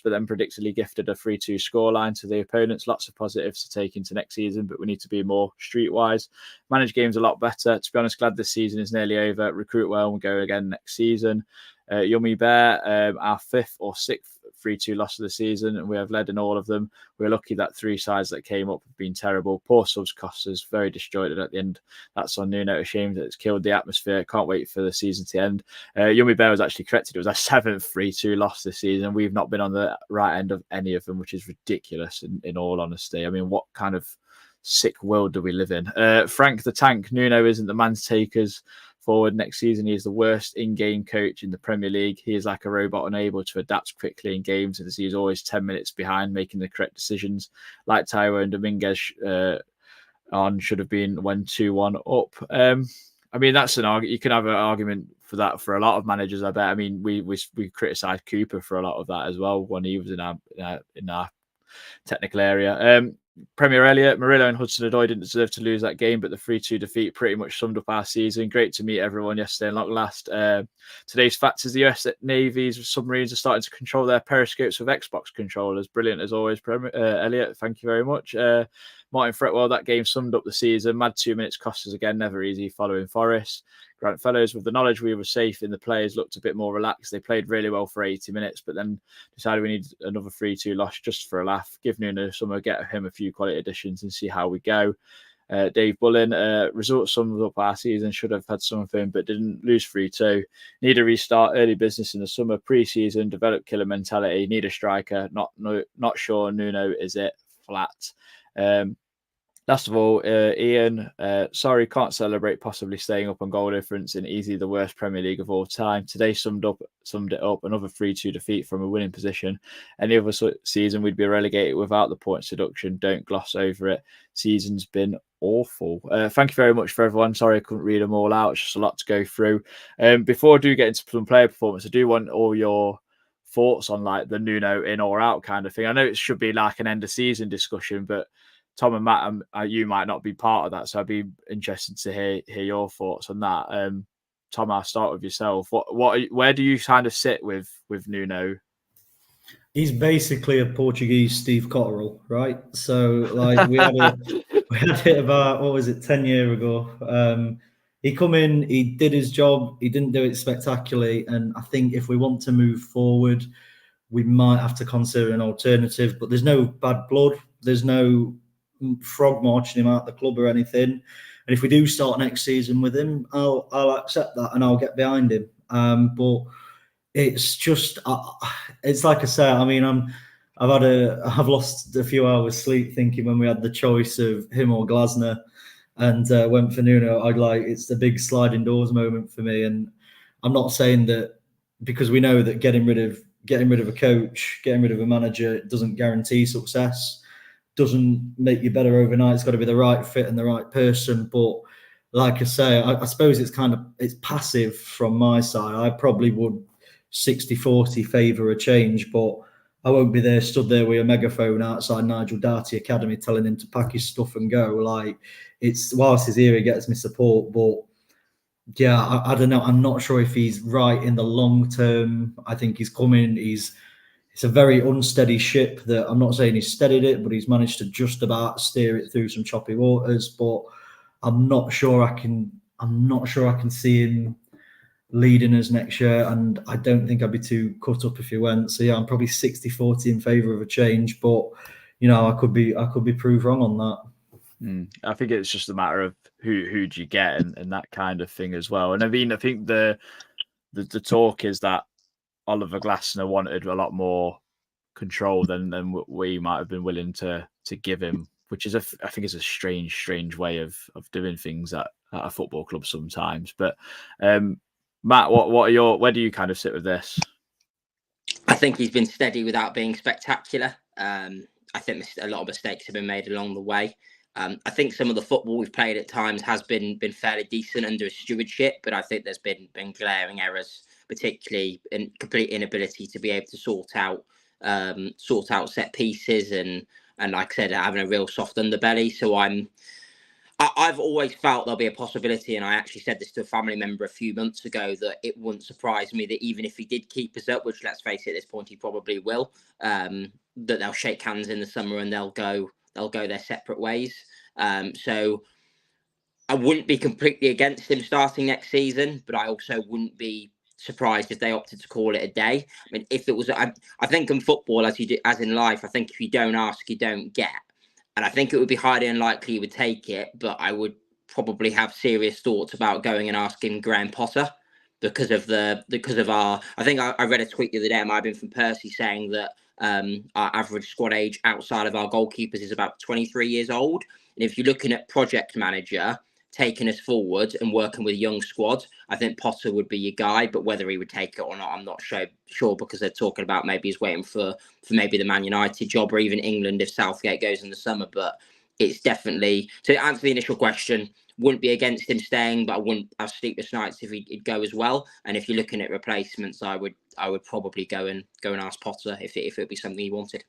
but then predictably gifted a 3-2 scoreline to the opponents. Lots of positives to take into next season, but we need to be more streetwise. Manage games a lot better. To be honest, glad this season is nearly over. Recruit well and we'll go again next season. Yummy Bear, our 5th or 6th 3-2 loss of the season, and we have led in all of them. We're lucky that 3 sides that came up have been terrible. Poor subs cost us, very disjointed at the end. That's on Nuno, ashamed that it's killed the atmosphere. Can't wait for the season to end. Yummy Bear was actually corrected. It was our 7th 3-2 loss this season. We've not been on the right end of any of them, which is ridiculous in all honesty. I mean, what kind of sick world do we live in? Frank the Tank, Nuno isn't the man to take us forward next season. He is the worst in-game coach in the Premier League. He is like a robot, unable to adapt quickly in games, as he is always 10 minutes behind making the correct decisions. Like Taiwo and Dominguez should have been when 2-1 up. I mean, that's an argument. You can have an argument for that for a lot of managers, I bet. I mean, we criticised Cooper for a lot of that as well when he was in our technical area. Premier Elliott, Murillo and Hudson-Odoi didn't deserve to lose that game, but the 3-2 defeat pretty much summed up our season. Great to meet everyone yesterday and long last. Today's facts is the US Navy's submarines are starting to control their periscopes with Xbox controllers. Brilliant as always, Elliott. Thank you very much. Martin Fretwell, that game summed up the season. Mad 2 minutes cost us again, never easy following Forest. Grant Fellows, with the knowledge we were safe in, the players looked a bit more relaxed. They played really well for 80 minutes, but then decided we need another 3-2 loss just for a laugh. Give Nuno summer, get him a few quality additions and see how we go. Dave Bullen, results summed up our season, should have had something, but didn't. Lose 3-2. Need a restart, early business in the summer, pre-season, develop killer mentality, need a striker, not sure Nuno is it, flat. Last of all, Ian, sorry, can't celebrate possibly staying up on goal difference in easily the worst Premier League of all time. Today summed it up, another 3-2 defeat from a winning position. Any other season, we'd be relegated without the points deduction. Don't gloss over it. Season's been awful. Thank you very much for everyone. Sorry I couldn't read them all out. It's just a lot to go through. Before I do get into some player performance, I do want all your thoughts on like the Nuno in or out kind of thing. I know it should be like an end of season discussion, but Tom and Matt, you might not be part of that, so I'd be interested to hear your thoughts on that. Tom, I'll start with yourself. Where do you kind of sit with Nuno? He's basically a Portuguese Steve Cotterill, right? So, like, we had it about 10 years ago. He come in, he did his job, he didn't do it spectacularly, and I think if we want to move forward, we might have to consider an alternative. But there's no bad blood, there's no frog marching him out the club or anything. And if we do start next season with him, I'll accept that and I'll get behind him. But it's just, it's like I say. I mean, I've lost a few hours sleep thinking when we had the choice of him or Glasner, and went for Nuno. It's the big sliding doors moment for me. And I'm not saying that because we know that getting rid of a coach, getting rid of a manager doesn't guarantee success. Doesn't make you better overnight. It's got to be the right fit and the right person. But like I say, I suppose it's passive from my side. I probably would 60-40 favour a change, but I won't be there, stood there with a megaphone outside Nigel Darty Academy telling him to pack his stuff and go. Like, it's whilst he's here, he gets me support, but yeah, I don't know. I'm not sure if he's right in the long term. I think he's coming. It's a very unsteady ship that I'm not saying he's steadied it, but he's managed to just about steer it through some choppy waters. But I'm not sure I can see him leading us next year, and I don't think I'd be too cut up if he went. So yeah, I'm probably 60-40 in favour of a change, but I could be proved wrong on that. I think it's just a matter of who do you get and that kind of thing as well. And I mean, I think the talk is that Oliver Glasner wanted a lot more control than we might have been willing to give him, which is I think is a strange way of doing things at a football club sometimes. But Matt, where do you kind of sit with this? I think he's been steady without being spectacular. I think a lot of mistakes have been made along the way. I think some of the football we've played at times has been fairly decent under his stewardship, but I think there's been glaring errors, particularly in complete inability to be able to sort out set pieces and like I said, having a real soft underbelly. So I've always felt there'll be a possibility, and I actually said this to a family member a few months ago, that it wouldn't surprise me that even if he did keep us up, which let's face it, at this point he probably will, that they'll shake hands in the summer and they'll go their separate ways. So I wouldn't be completely against him starting next season, but I also wouldn't be surprised if they opted to call it a day. I mean, if it was, I think in football, as in life, I think if you don't ask, you don't get. And I think it would be highly unlikely he would take it, but I would probably have serious thoughts about going and asking Graham Potter because of our. I think I read a tweet the other day, it might have been from Percy, saying that our average squad age outside of our goalkeepers is about 23 years old. And if you're looking at project manager taking us forward and working with young squad, I think Potter would be your guy. But whether he would take it or not, I'm not sure because they're talking about maybe he's waiting for maybe the Man United job or even England if Southgate goes in the summer. But it's definitely, to answer the initial question, wouldn't be against him staying, but I wouldn't have sleepless nights if he'd go as well. And if you're looking at replacements, I would probably go and ask Potter if it would be something he wanted.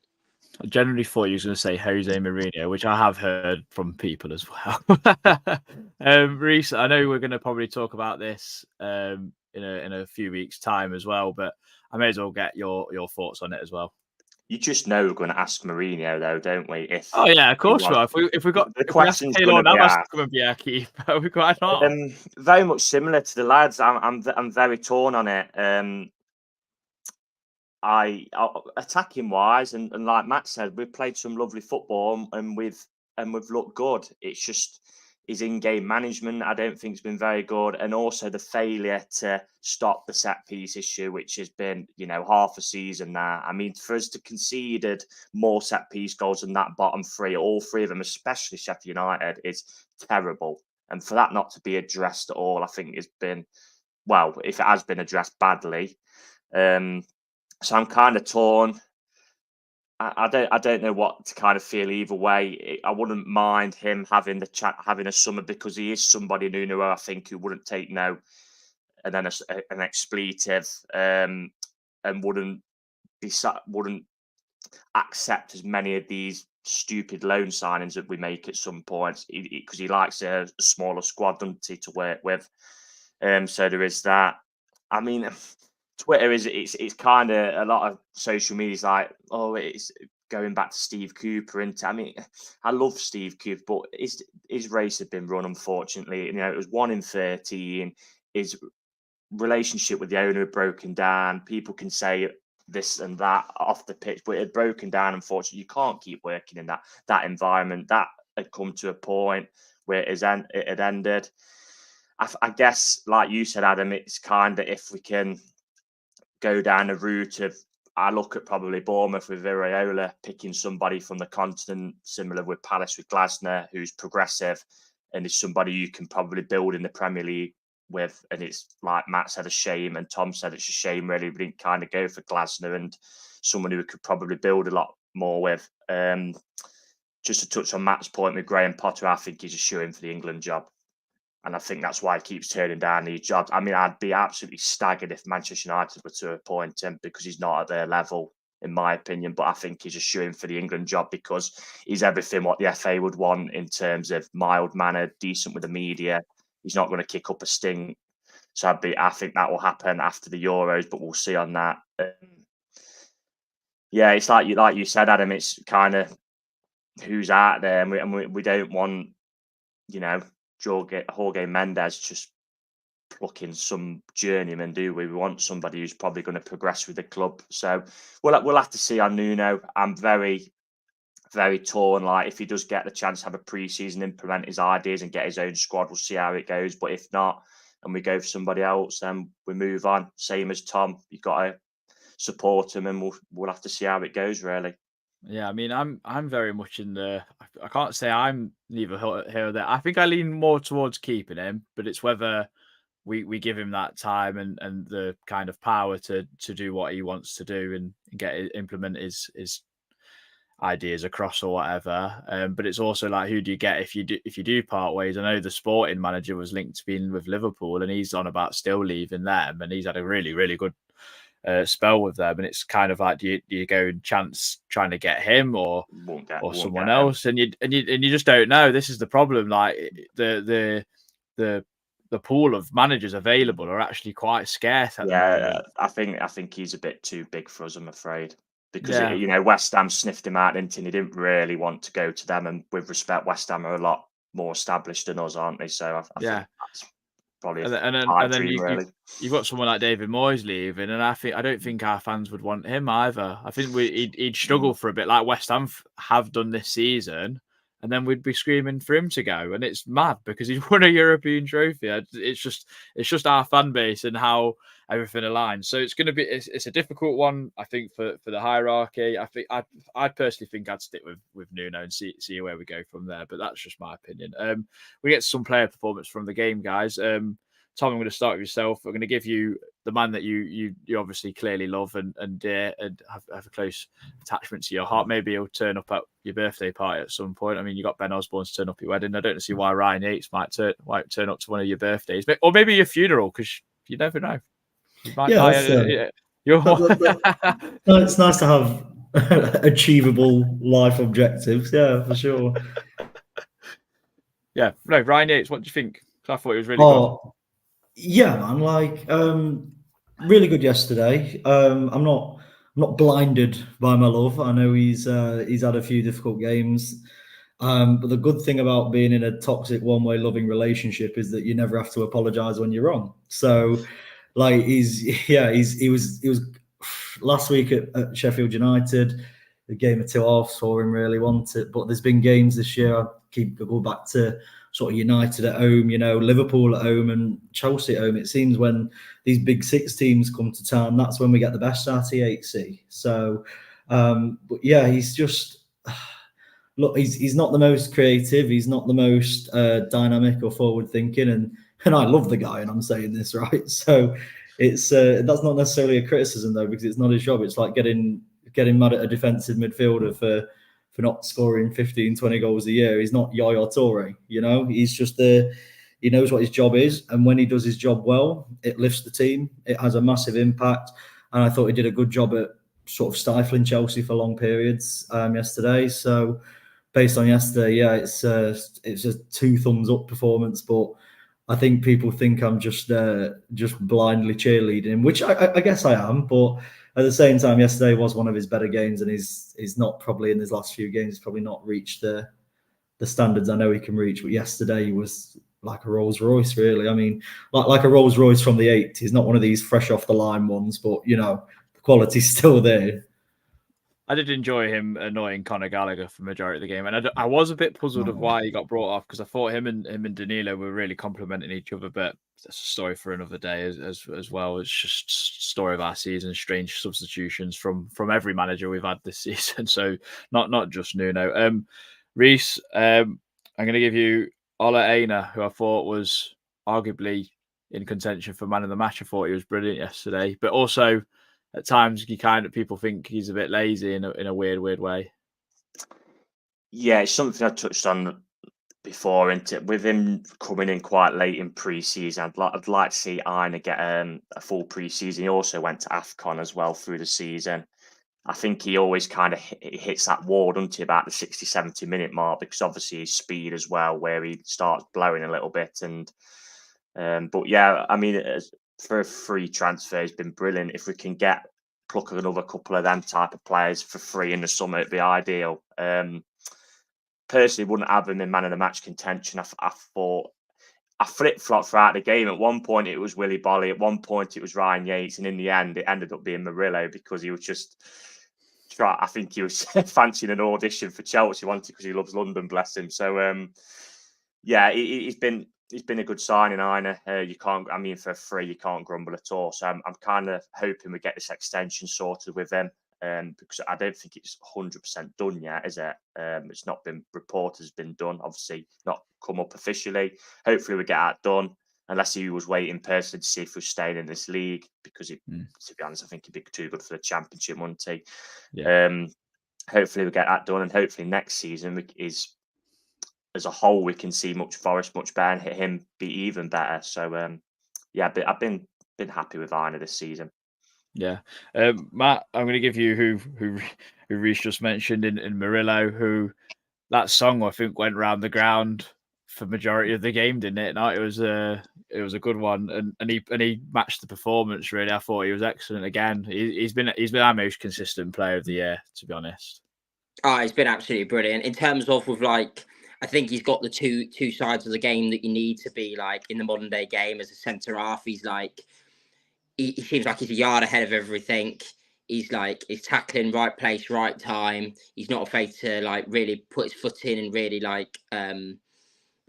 I generally thought you were going to say Jose Mourinho, which I have heard from people as well. Reece, I know we're going to probably talk about this in a few weeks' time as well, but I may as well get your thoughts on it as well. You just know we're going to ask Mourinho, though, don't we? Oh yeah, of course we are. If we got the questions going to be asked, come and be our keeper, we quite not. Very much similar to the lads. I'm very torn on it. Attacking wise, and like Matt said, we've played some lovely football and we've looked good. It's just his in-game management, I don't think, has been very good, and also the failure to stop the set piece issue, which has been half a season now. I mean, for us to conceded more set piece goals than that bottom three, all three of them, especially Sheffield United, is terrible. And for that not to be addressed at all, I think has been, well, if it has been addressed badly. So I'm kind of torn. I don't know what to kind of feel either way. I wouldn't mind him having a summer, because he is somebody who I think who wouldn't take no, and then an expletive, and wouldn't accept as many of these stupid loan signings that we make at some point, because he likes a smaller squad, doesn't he, to work with. So there is that. I mean, Twitter it's kind of a lot of social media is like, oh, it's going back to Steve Cooper. And I mean, I love Steve Cooper, but his race had been run, unfortunately. It was 1 in 13. His relationship with the owner had broken down. People can say this and that off the pitch, but it had broken down, unfortunately. You can't keep working in that environment. That had come to a point where it had ended. I guess, like you said, Adam, it's kind of, if we can go down a route of, I look at probably Bournemouth with Iraola picking somebody from the continent, similar with Palace with Glasner, who's progressive and is somebody you can probably build in the Premier League with. And it's like Matt said, a shame, and Tom said it's a shame really we didn't kind of go for Glasner and someone who we could probably build a lot more with. Just to touch on Matt's point with Graham Potter, I think he's a shoo-in for the England job. And I think that's why he keeps turning down these jobs. I mean, I'd be absolutely staggered if Manchester United were to appoint him, because he's not at their level. in my opinion. But I think he's a shoo-in for the England job because he's everything what the FA would want in terms of mild-mannered, decent with the media. He's not going to kick up a stink. So I think that will happen after the Euros, but we'll see on that. Yeah, it's like you said, Adam. It's kind of who's out there, and we don't want, Jorge Mendes just plucking some journeyman, do we? We want somebody who's probably going to progress with the club. So we'll have to see on Nuno. I'm very, very torn. Like, if he does get the chance to have a pre-season, implement his ideas and get his own squad, we'll see how it goes. But if not, and we go for somebody else, then we move on. Same as Tom. You've got to support him, and we'll have to see how it goes, really. Yeah, I mean, I'm very much in the. I can't say I'm neither here or there. I think I lean more towards keeping him, but it's whether we give him that time and the kind of power to do what he wants to do and implement his ideas across or whatever. But it's also like, who do you get if you do part ways? I know the sporting manager was linked to being with Liverpool, and he's on about still leaving them, and he's had a really, really good spell with them. And it's kind of like, do you go and chance trying to get him or someone else? And you just don't know. This is the problem. Like, the pool of managers available are actually quite scarce at the moment. I think he's a bit too big for us, I'm afraid. Because West Ham sniffed him out, didn't he? And he didn't really want to go to them. And with respect, West Ham are a lot more established than us, aren't they? So I think that's probably you've got someone like David Moyes leaving, and I don't think our fans would want him either. I think he'd struggle for a bit, like West Ham have done this season, and then we'd be screaming for him to go. And it's mad because he's won a European trophy. It's just our fan base and how everything aligns. So it's going to be it's a difficult one, I think, for the hierarchy. I personally think I'd stick with Nuno and see where we go from there. But that's just my opinion. We get some player performance from the game, guys. Tom, I'm going to start with yourself. I'm going to give you the man that you obviously clearly love and have a close attachment to your heart. Maybe he'll turn up at your birthday party at some point. I mean, you got Ben Osborne to turn up at your wedding. I don't see why Ryan Yates might turn up to one of your birthdays, or maybe your funeral, because you never know. It's nice to have achievable life objectives. Yeah, for sure. Yeah, no, Ryan Yates, what do you think? I thought he was really good. Yeah, man, like really good yesterday. I'm not blinded by my love. I know he's had a few difficult games. But the good thing about being in a toxic one-way loving relationship is that you never have to apologize when you're wrong. So like he was last week at Sheffield United, the game of 2 halves for him, really wanted. But there's been games this year. I go back to sort of United at home, Liverpool at home and Chelsea at home. It seems when these big 6 teams come to town, that's when we get the best out of THC. So, but yeah, he's just look. He's not the most creative. He's not the most dynamic or forward thinking, and I love the guy, and I'm saying this right. So it's that's not necessarily a criticism though, because it's not his job. It's like getting mad at a defensive midfielder for not scoring 15, 20 goals a year. He's not Yaya Toure, he's just he knows what his job is. And when he does his job well, it lifts the team. It has a massive impact. And I thought he did a good job at sort of stifling Chelsea for long periods yesterday. So based on yesterday, yeah, it's a 2 thumbs up performance. But I think people think I'm just blindly cheerleading, which I guess I am. But at the same time, yesterday was one of his better games, and he's not probably in his last few games. He's probably not reached the standards I know he can reach. But yesterday he was like a Rolls Royce, really. I mean, like a Rolls Royce from the 80s, not one of these fresh off the line ones, but the quality's still there. I did enjoy him annoying Conor Gallagher for the majority of the game, and I was a bit puzzled of why he got brought off, because I thought him and Danilo were really complimenting each other. But that's a story for another day as well. It's just a story of our season, strange substitutions from every manager we've had this season. So not just Nuno. Reese, I'm going to give you Ola Aina, who I thought was arguably in contention for man of the match. I thought he was brilliant yesterday, but also at times people think he's a bit lazy in a weird way. Yeah, it's something I touched on before, isn't it? With him coming in quite late in pre-season, I'd like to see Aina get a full pre-season. He also went to AFCON as well through the season. I think he always kind of hits that wall, doesn't he, about the 60, 70 minute mark, because obviously his speed as well, where he starts blowing a little bit. And but yeah, I mean, for a free transfer, he's been brilliant. If we can pluck another couple of them type of players for free in the summer, it'd be ideal. Personally, wouldn't have him in man of the match contention. I thought I flip-flopped throughout the game. At one point, it was Willy Boly. At one point, it was Ryan Yates. And in the end, it ended up being Murillo, because he was just I think he was fancying an audition for Chelsea, wanted, because he loves London, bless him. So, yeah, he's been a good signing, Aina. You can't, I mean, for free, you can't grumble at all. So I'm kind of hoping we get this extension sorted with him, because I don't think it's 100% done yet, is it? It's not been reported as been done. Obviously, not come up officially. Hopefully, we get that done. Unless he was waiting personally to see if we're staying in this league, because to be honest, I think he'd be too good for the Championship, wouldn't he? Yeah. Hopefully we get that done, and hopefully next season as a whole we can see Forest much better and hit him be even better. So yeah, but I've been happy with Aina this season. Yeah, Matt, I'm going to give you who Reece just mentioned in Murillo, who that song I think went round the ground for majority of the game, didn't it? No, it was a good one, and he matched the performance really. I thought he was excellent again. He's been our most consistent player of the year, to be honest. Oh, he's been absolutely brilliant in terms of I think he's got the two sides of the game that you need to be like in the modern day game as a centre half. He's like he seems like he's a yard ahead of everything. He's tackling right place, right time. He's not afraid to really put his foot in and really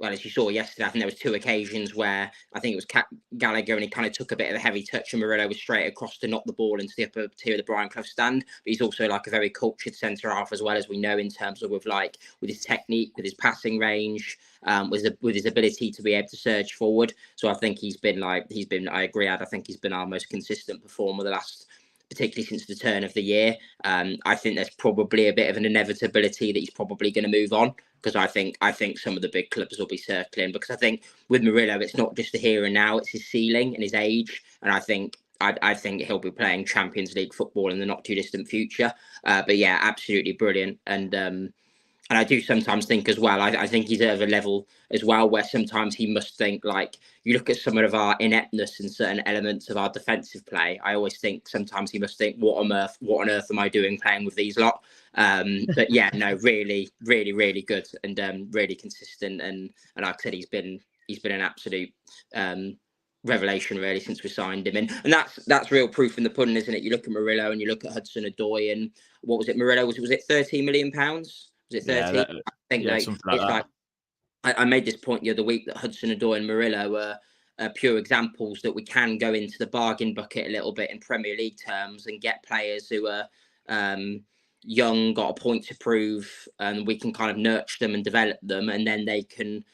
well, as you saw yesterday, I think there was 2 occasions where I think it was Gallagher and he kind of took a bit of a heavy touch and Murillo was straight across to knock the ball into the upper tier of the Brian Clough stand. But he's also a very cultured centre half as well, as we know, in terms of with his technique, with his passing range, with his ability to be able to surge forward. So I think I agree, I think he's been our most consistent performer the last, particularly since the turn of the year. I think there's probably a bit of an inevitability that he's probably going to move on, because I think some of the big clubs will be circling, because I think with Murillo, it's not just the here and now, it's his ceiling and his age. And I think he'll be playing Champions League football in the not too distant future. But yeah, absolutely brilliant. And I do sometimes think as well, I think he's at a level as well where sometimes he must think, you look at some of our ineptness in certain elements of our defensive play. I always think sometimes he must think, what on earth am I doing playing with these lot? But yeah, no, really, really, really good and really consistent. And like I said, he's been an absolute revelation really since we signed him. And that's real proof in the pudding, isn't it? You look at Murillo and you look at Hudson-Odoi, and what was it? Murillo was it £13 million? Was it 30? Yeah, I think something like that. I made this point the other week that Hudson-Odoi and Murillo were pure examples that we can go into the bargain bucket a little bit in Premier League terms and get players who are young, got a point to prove, and we can kind of nurture them and develop them, and then they can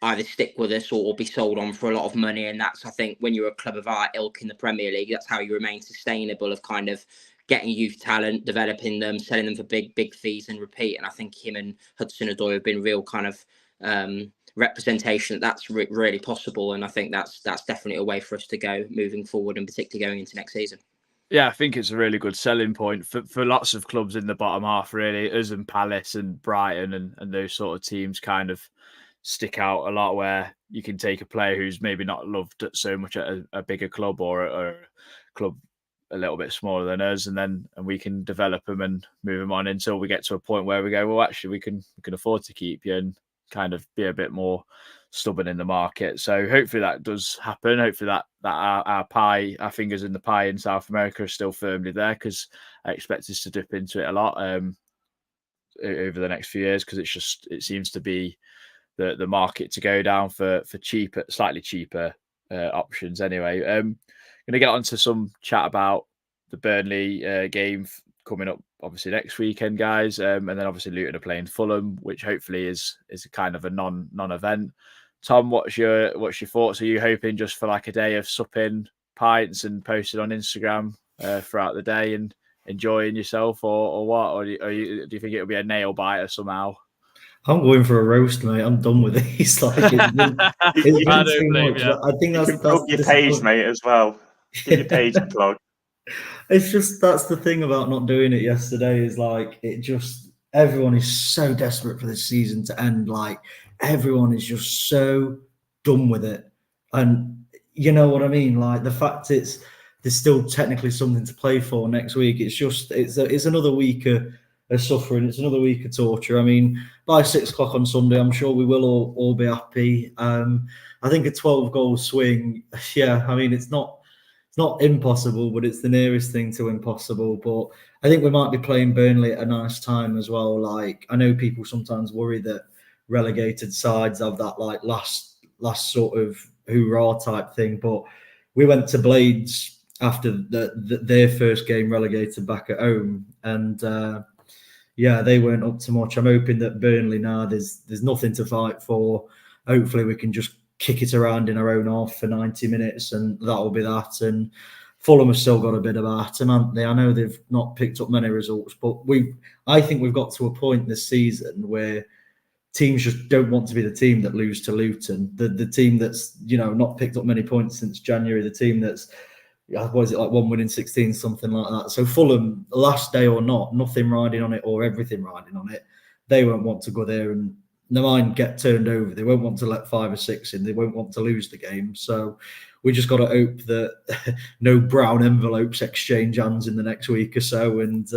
either stick with us or be sold on for a lot of money. And that's, I think, when you're a club of our ilk in the Premier League, that's how you remain sustainable, of kind of getting youth talent, developing them, selling them for big fees and repeat. And I think him and Hudson-Odoi have been real kind of representation that's really possible. And I think that's definitely a way for us to go moving forward, and particularly going into next season. Yeah, I think it's a really good selling point for lots of clubs in the bottom half, really. Us and Palace and Brighton and those sort of teams kind of stick out a lot, where you can take a player who's maybe not loved so much at a bigger club or a club a little bit smaller than us, and we can develop them and move them on until we get to a point where we go, well, actually we can afford to keep you, and kind of be a bit more stubborn in the market. So hopefully that does happen. Hopefully that our fingers in the pie in South America are still firmly there, because I expect us to dip into it a lot over the next few years, because it seems to be the market to go down for cheaper, slightly cheaper options. Anyway, going to get on to some chat about the Burnley game coming up, obviously next weekend, guys, and then obviously Luton are playing Fulham, which hopefully is a kind of a non-event. Tom, what's your thoughts? Are you hoping just for like a day of supping pints and posting on Instagram throughout the day and enjoying yourself, or what? Or do you think it'll be a nail biter somehow? I'm going for a roast, mate. I'm done with these. It's been too much. I think that's your page, mate, as well. Give your page a plug. It's just that's the thing about not doing it yesterday is like it just everyone is so desperate for this season to end. Like everyone is just so done with it, and you know what I mean. Like the fact there's still technically something to play for next week. It's just it's another week of suffering. It's another week of torture. I mean, by 6 o'clock on Sunday, I'm sure we will all be happy. I think a 12-goal swing. Yeah, I mean it's not impossible, but it's the nearest thing to impossible. But I think we might be playing Burnley at a nice time as well. Like I know people sometimes worry that relegated sides have that like last sort of hoorah type thing, but we went to Blades after their first game relegated back at home, and yeah, they weren't up to much. I'm hoping that Burnley now there's nothing to fight for. Hopefully, we can just kick it around in our own half for 90 minutes, and that'll be that. And Fulham have still got a bit of atom, haven't they? I know they've not picked up many results, but I think we've got to a point this season where teams just don't want to be the team that lose to Luton, the team that's not picked up many points since January, the team that's what is it like 1 win in 16, something like that. So Fulham, last day or not, nothing riding on it or everything riding on it, they won't want to go there and their mind get turned over. They won't want to let 5 or 6 in. They won't want to lose the game. So we just got to hope that no brown envelopes exchange hands in the next week or so. And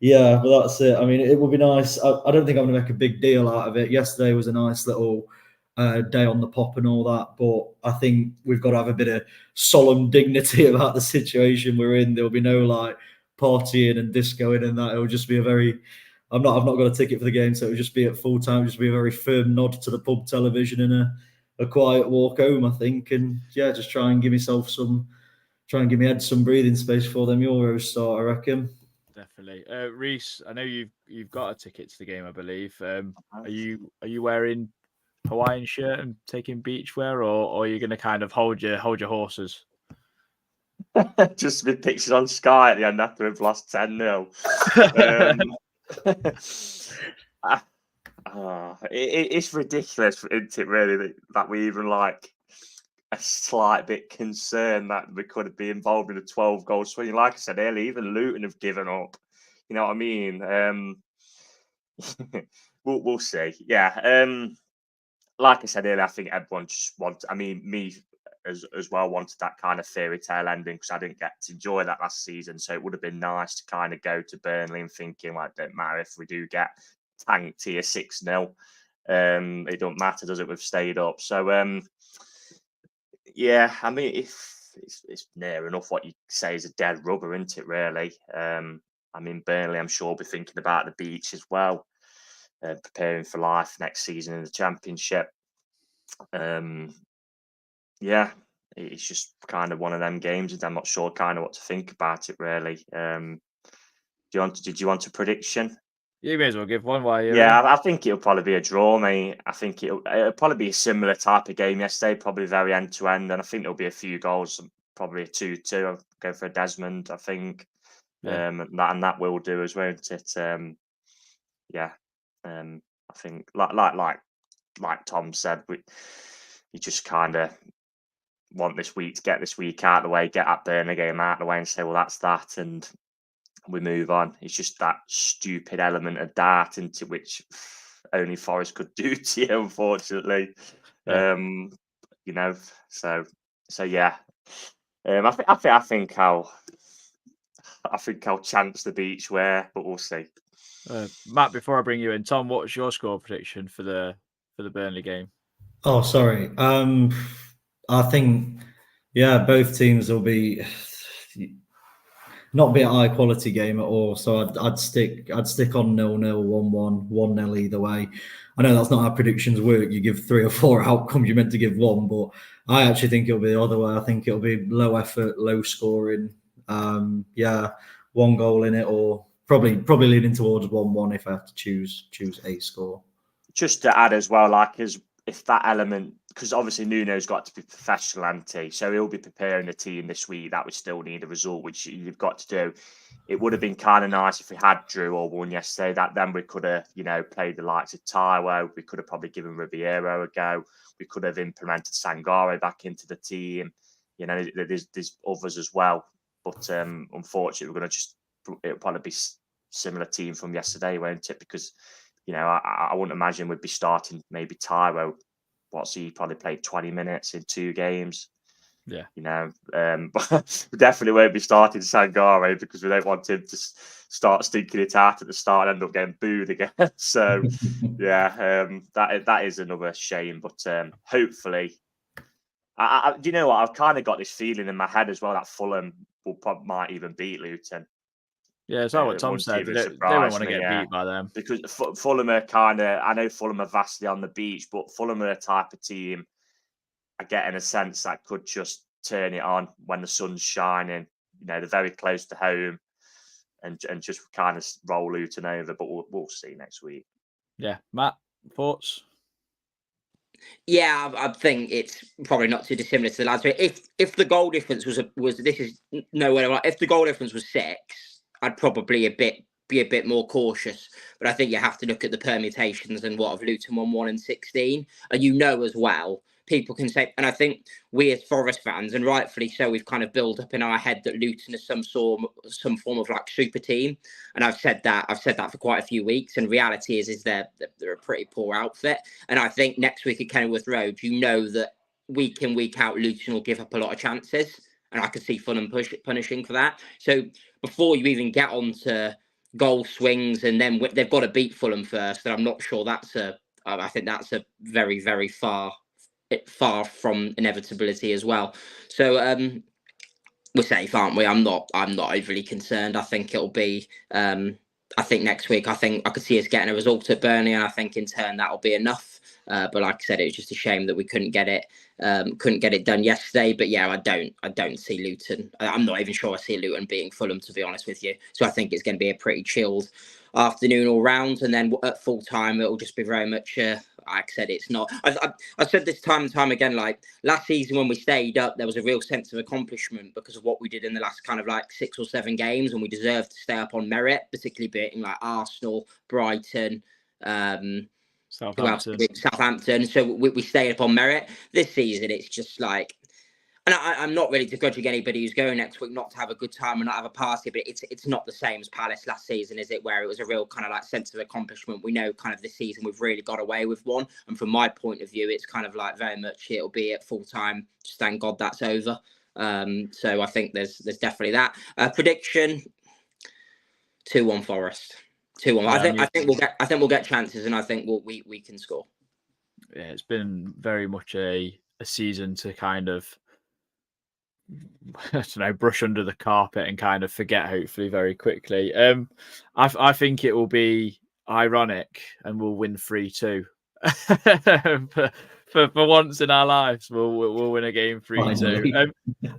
yeah, but that's it. I mean, it would be nice. I don't think I'm going to make a big deal out of it. Yesterday was a nice little day on the pop and all that, but I think we've got to have a bit of solemn dignity about the situation we're in. There'll be no like partying and discoing and that. It'll just be a very. I've not got a ticket for the game, so it'll just be at full time. Just be a very firm nod to the pub television and a quiet walk home, I think. And yeah, just try and give my head some breathing space before them Euros start, I reckon. Definitely, Reese. I know you've got a ticket to the game, I believe. Are you wearing Hawaiian shirt and taking beach wear, or are you going to kind of hold your horses? Just to be pictured on Sky at the end after we've lost 10-0. It's ridiculous, isn't it, really, that we even like a slight bit concerned that we could be involved in a 12-goal swing. Like I said earlier, even Luton have given up. You know what I mean? We'll see. Yeah. Like I said earlier, I think everyone just wants. I mean, me as well wanted that kind of fairy tale ending because I didn't get to enjoy that last season. So it would have been nice to kind of go to Burnley and thinking like, don't matter if we do get tanked here 6-0. It don't matter, does it? We've stayed up. So yeah, I mean, it's near enough what you say is a dead rubber, isn't it? Really. I mean, Burnley, I'm sure, will be thinking about the beach as well, preparing for life next season in the Championship. Yeah, it's just kind of one of them games, and I'm not sure kind of what to think about it really. Did you want a prediction? You may as well give one while you're Yeah, I think it'll probably be a draw, mate. I think it'll probably be a similar type of game yesterday, probably very end to end, and I think there'll be a few goals, probably a 2-2. I'll go for a Desmond, I think. Yeah. And that will do as well, won't it? Yeah. I think like Tom said, you just kind of want this week to get this week out of the way, get that Burnley game out of the way, and say, well, that's that, and we move on. It's just that stupid element of dart into which only Forest could do to you, unfortunately. Yeah. So yeah. I think I'll chance the beach wear, but we'll see. Matt, before I bring you in, Tom, what's your score prediction for the Burnley game? Oh, sorry. I think, yeah, both teams will not be a high quality game at all. So I'd stick on 0-0, 1-1, 1-0 either way. I know that's not how predictions work. You give 3 or 4 outcomes. You're meant to give one, but I actually think it'll be the other way. I think it'll be low effort, low scoring. Yeah, 1 goal in it, or probably leaning towards 1-1 if I have to choose a score. Just to add as well, like if that element, because obviously Nuno's got to be professional, anti, so he'll be preparing the team this week. That would still need a result, which you've got to do. It would have been kind of nice if we had drew or won yesterday. That then we could have, played the likes of Taiwo. We could have probably given Ribeiro a go. We could have implemented Sangare back into the team. There's others as well. But unfortunately, it'll probably be similar team from yesterday, won't it? Because, I wouldn't imagine we'd be starting maybe Taiwo. He probably played 20 minutes in 2 games. Yeah. But we definitely won't be starting Sangare because we don't want him to start stinking it out at the start and end up getting booed again. So, that is another shame. But hopefully, do you know what? I've kind of got this feeling in my head as well that Fulham might even beat Luton. Yeah, it's like what Tom said. They don't want to get beat by them. Because Fulham are I know Fulham are vastly on the beach, but Fulham are a type of team, I get in a sense, that could just turn it on when the sun's shining. They're very close to home and just kind of roll Luton over, but we'll see next week. Yeah. Matt, thoughts? Yeah, I think it's probably not too dissimilar to the lads. If the goal difference was this is nowhere. If the goal difference was 6, I'd probably be a bit more cautious. But I think you have to look at the permutations and what have Luton won 1 and 16, and as well. People can say, and I think we as Forest fans, and rightfully so, we've kind of built up in our head that Luton is some form of like super team, and I've said that for quite a few weeks. And reality is they're a pretty poor outfit. And I think next week at Kenilworth Road, that week in week out, Luton will give up a lot of chances, and I could see Fulham punishing for that. So before you even get onto goal swings, and then they've got to beat Fulham first, and I'm not sure I think that's a very, very far from inevitability as well. So we're safe, aren't we? I'm not overly concerned. I think it'll be I think next week I could see us getting a result at Burnley, and I think in turn that'll be enough. But like I said, it was just a shame that we couldn't get it done yesterday. But yeah, I don't see Luton. I'm not even sure I see Luton beating Fulham, to be honest with you. So I think it's going to be a pretty chilled afternoon all round, and then at full time it'll just be very much like I said, it's not. I've said this time and time again, like last season when we stayed up, there was a real sense of accomplishment because of what we did in the last kind of like 6 or 7 games, and we deserved to stay up on merit, particularly beating like Arsenal, Brighton, Southampton. So we stayed up on merit. This season it's just like, and I'm not really begrudging anybody who's going next week not to have a good time and not have a party, but it's not the same as Palace last season, is it? Where it was a real kind of like sense of accomplishment. We know kind of this season we've really got away with one. And from my point of view, it's kind of like very much it'll be at full time. Just thank God that's over. So I think there's definitely that. Prediction 2-1 Forest. 2-1. Yeah, I think we'll get chances, and I think we can score. Yeah, it's been very much a season to kind of, I don't know, brush under the carpet and kind of forget, hopefully, very quickly. I think it will be ironic and we'll win 3-2. for once in our lives, we'll win a game 3-2.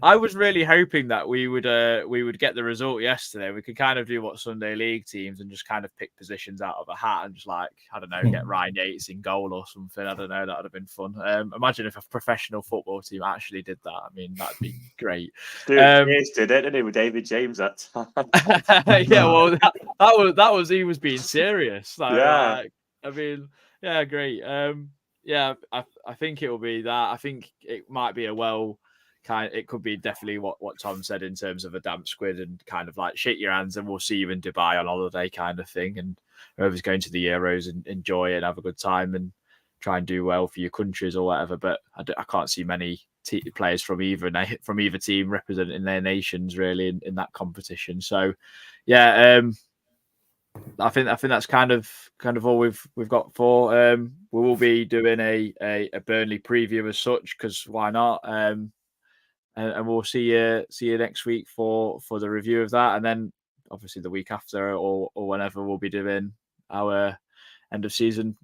I was really hoping that we would get the result yesterday. We could kind of do what Sunday League teams and just kind of pick positions out of a hat and just like, I don't know, get Ryan Yates in goal or something. I don't know, that would have been fun. Imagine if a professional football team actually did that. I mean, that'd be great. Yates did it, didn't he, with David James that time? Yeah, well, that was he was being serious. I mean, yeah, great. Yeah, I think it will be that. I think it might be it could be definitely what Tom said in terms of a damp squid and kind of like shake your hands and we'll see you in Dubai on holiday kind of thing. And whoever's going to the Euros and enjoy it and have a good time and try and do well for your countries or whatever. But I can't see many players from either team representing their nations really in that competition. So, yeah. I think that's kind of all we've got for. We will be doing a Burnley preview as such because why not? And we'll see you next week for the review of that, and then obviously the week after or whenever we'll be doing our end of season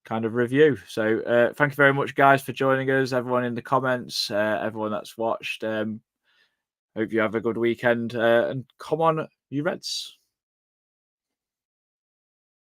kind of review. So thank you very much, guys, for joining us. Everyone in the comments, everyone that's watched. Hope you have a good weekend and come on, you Reds.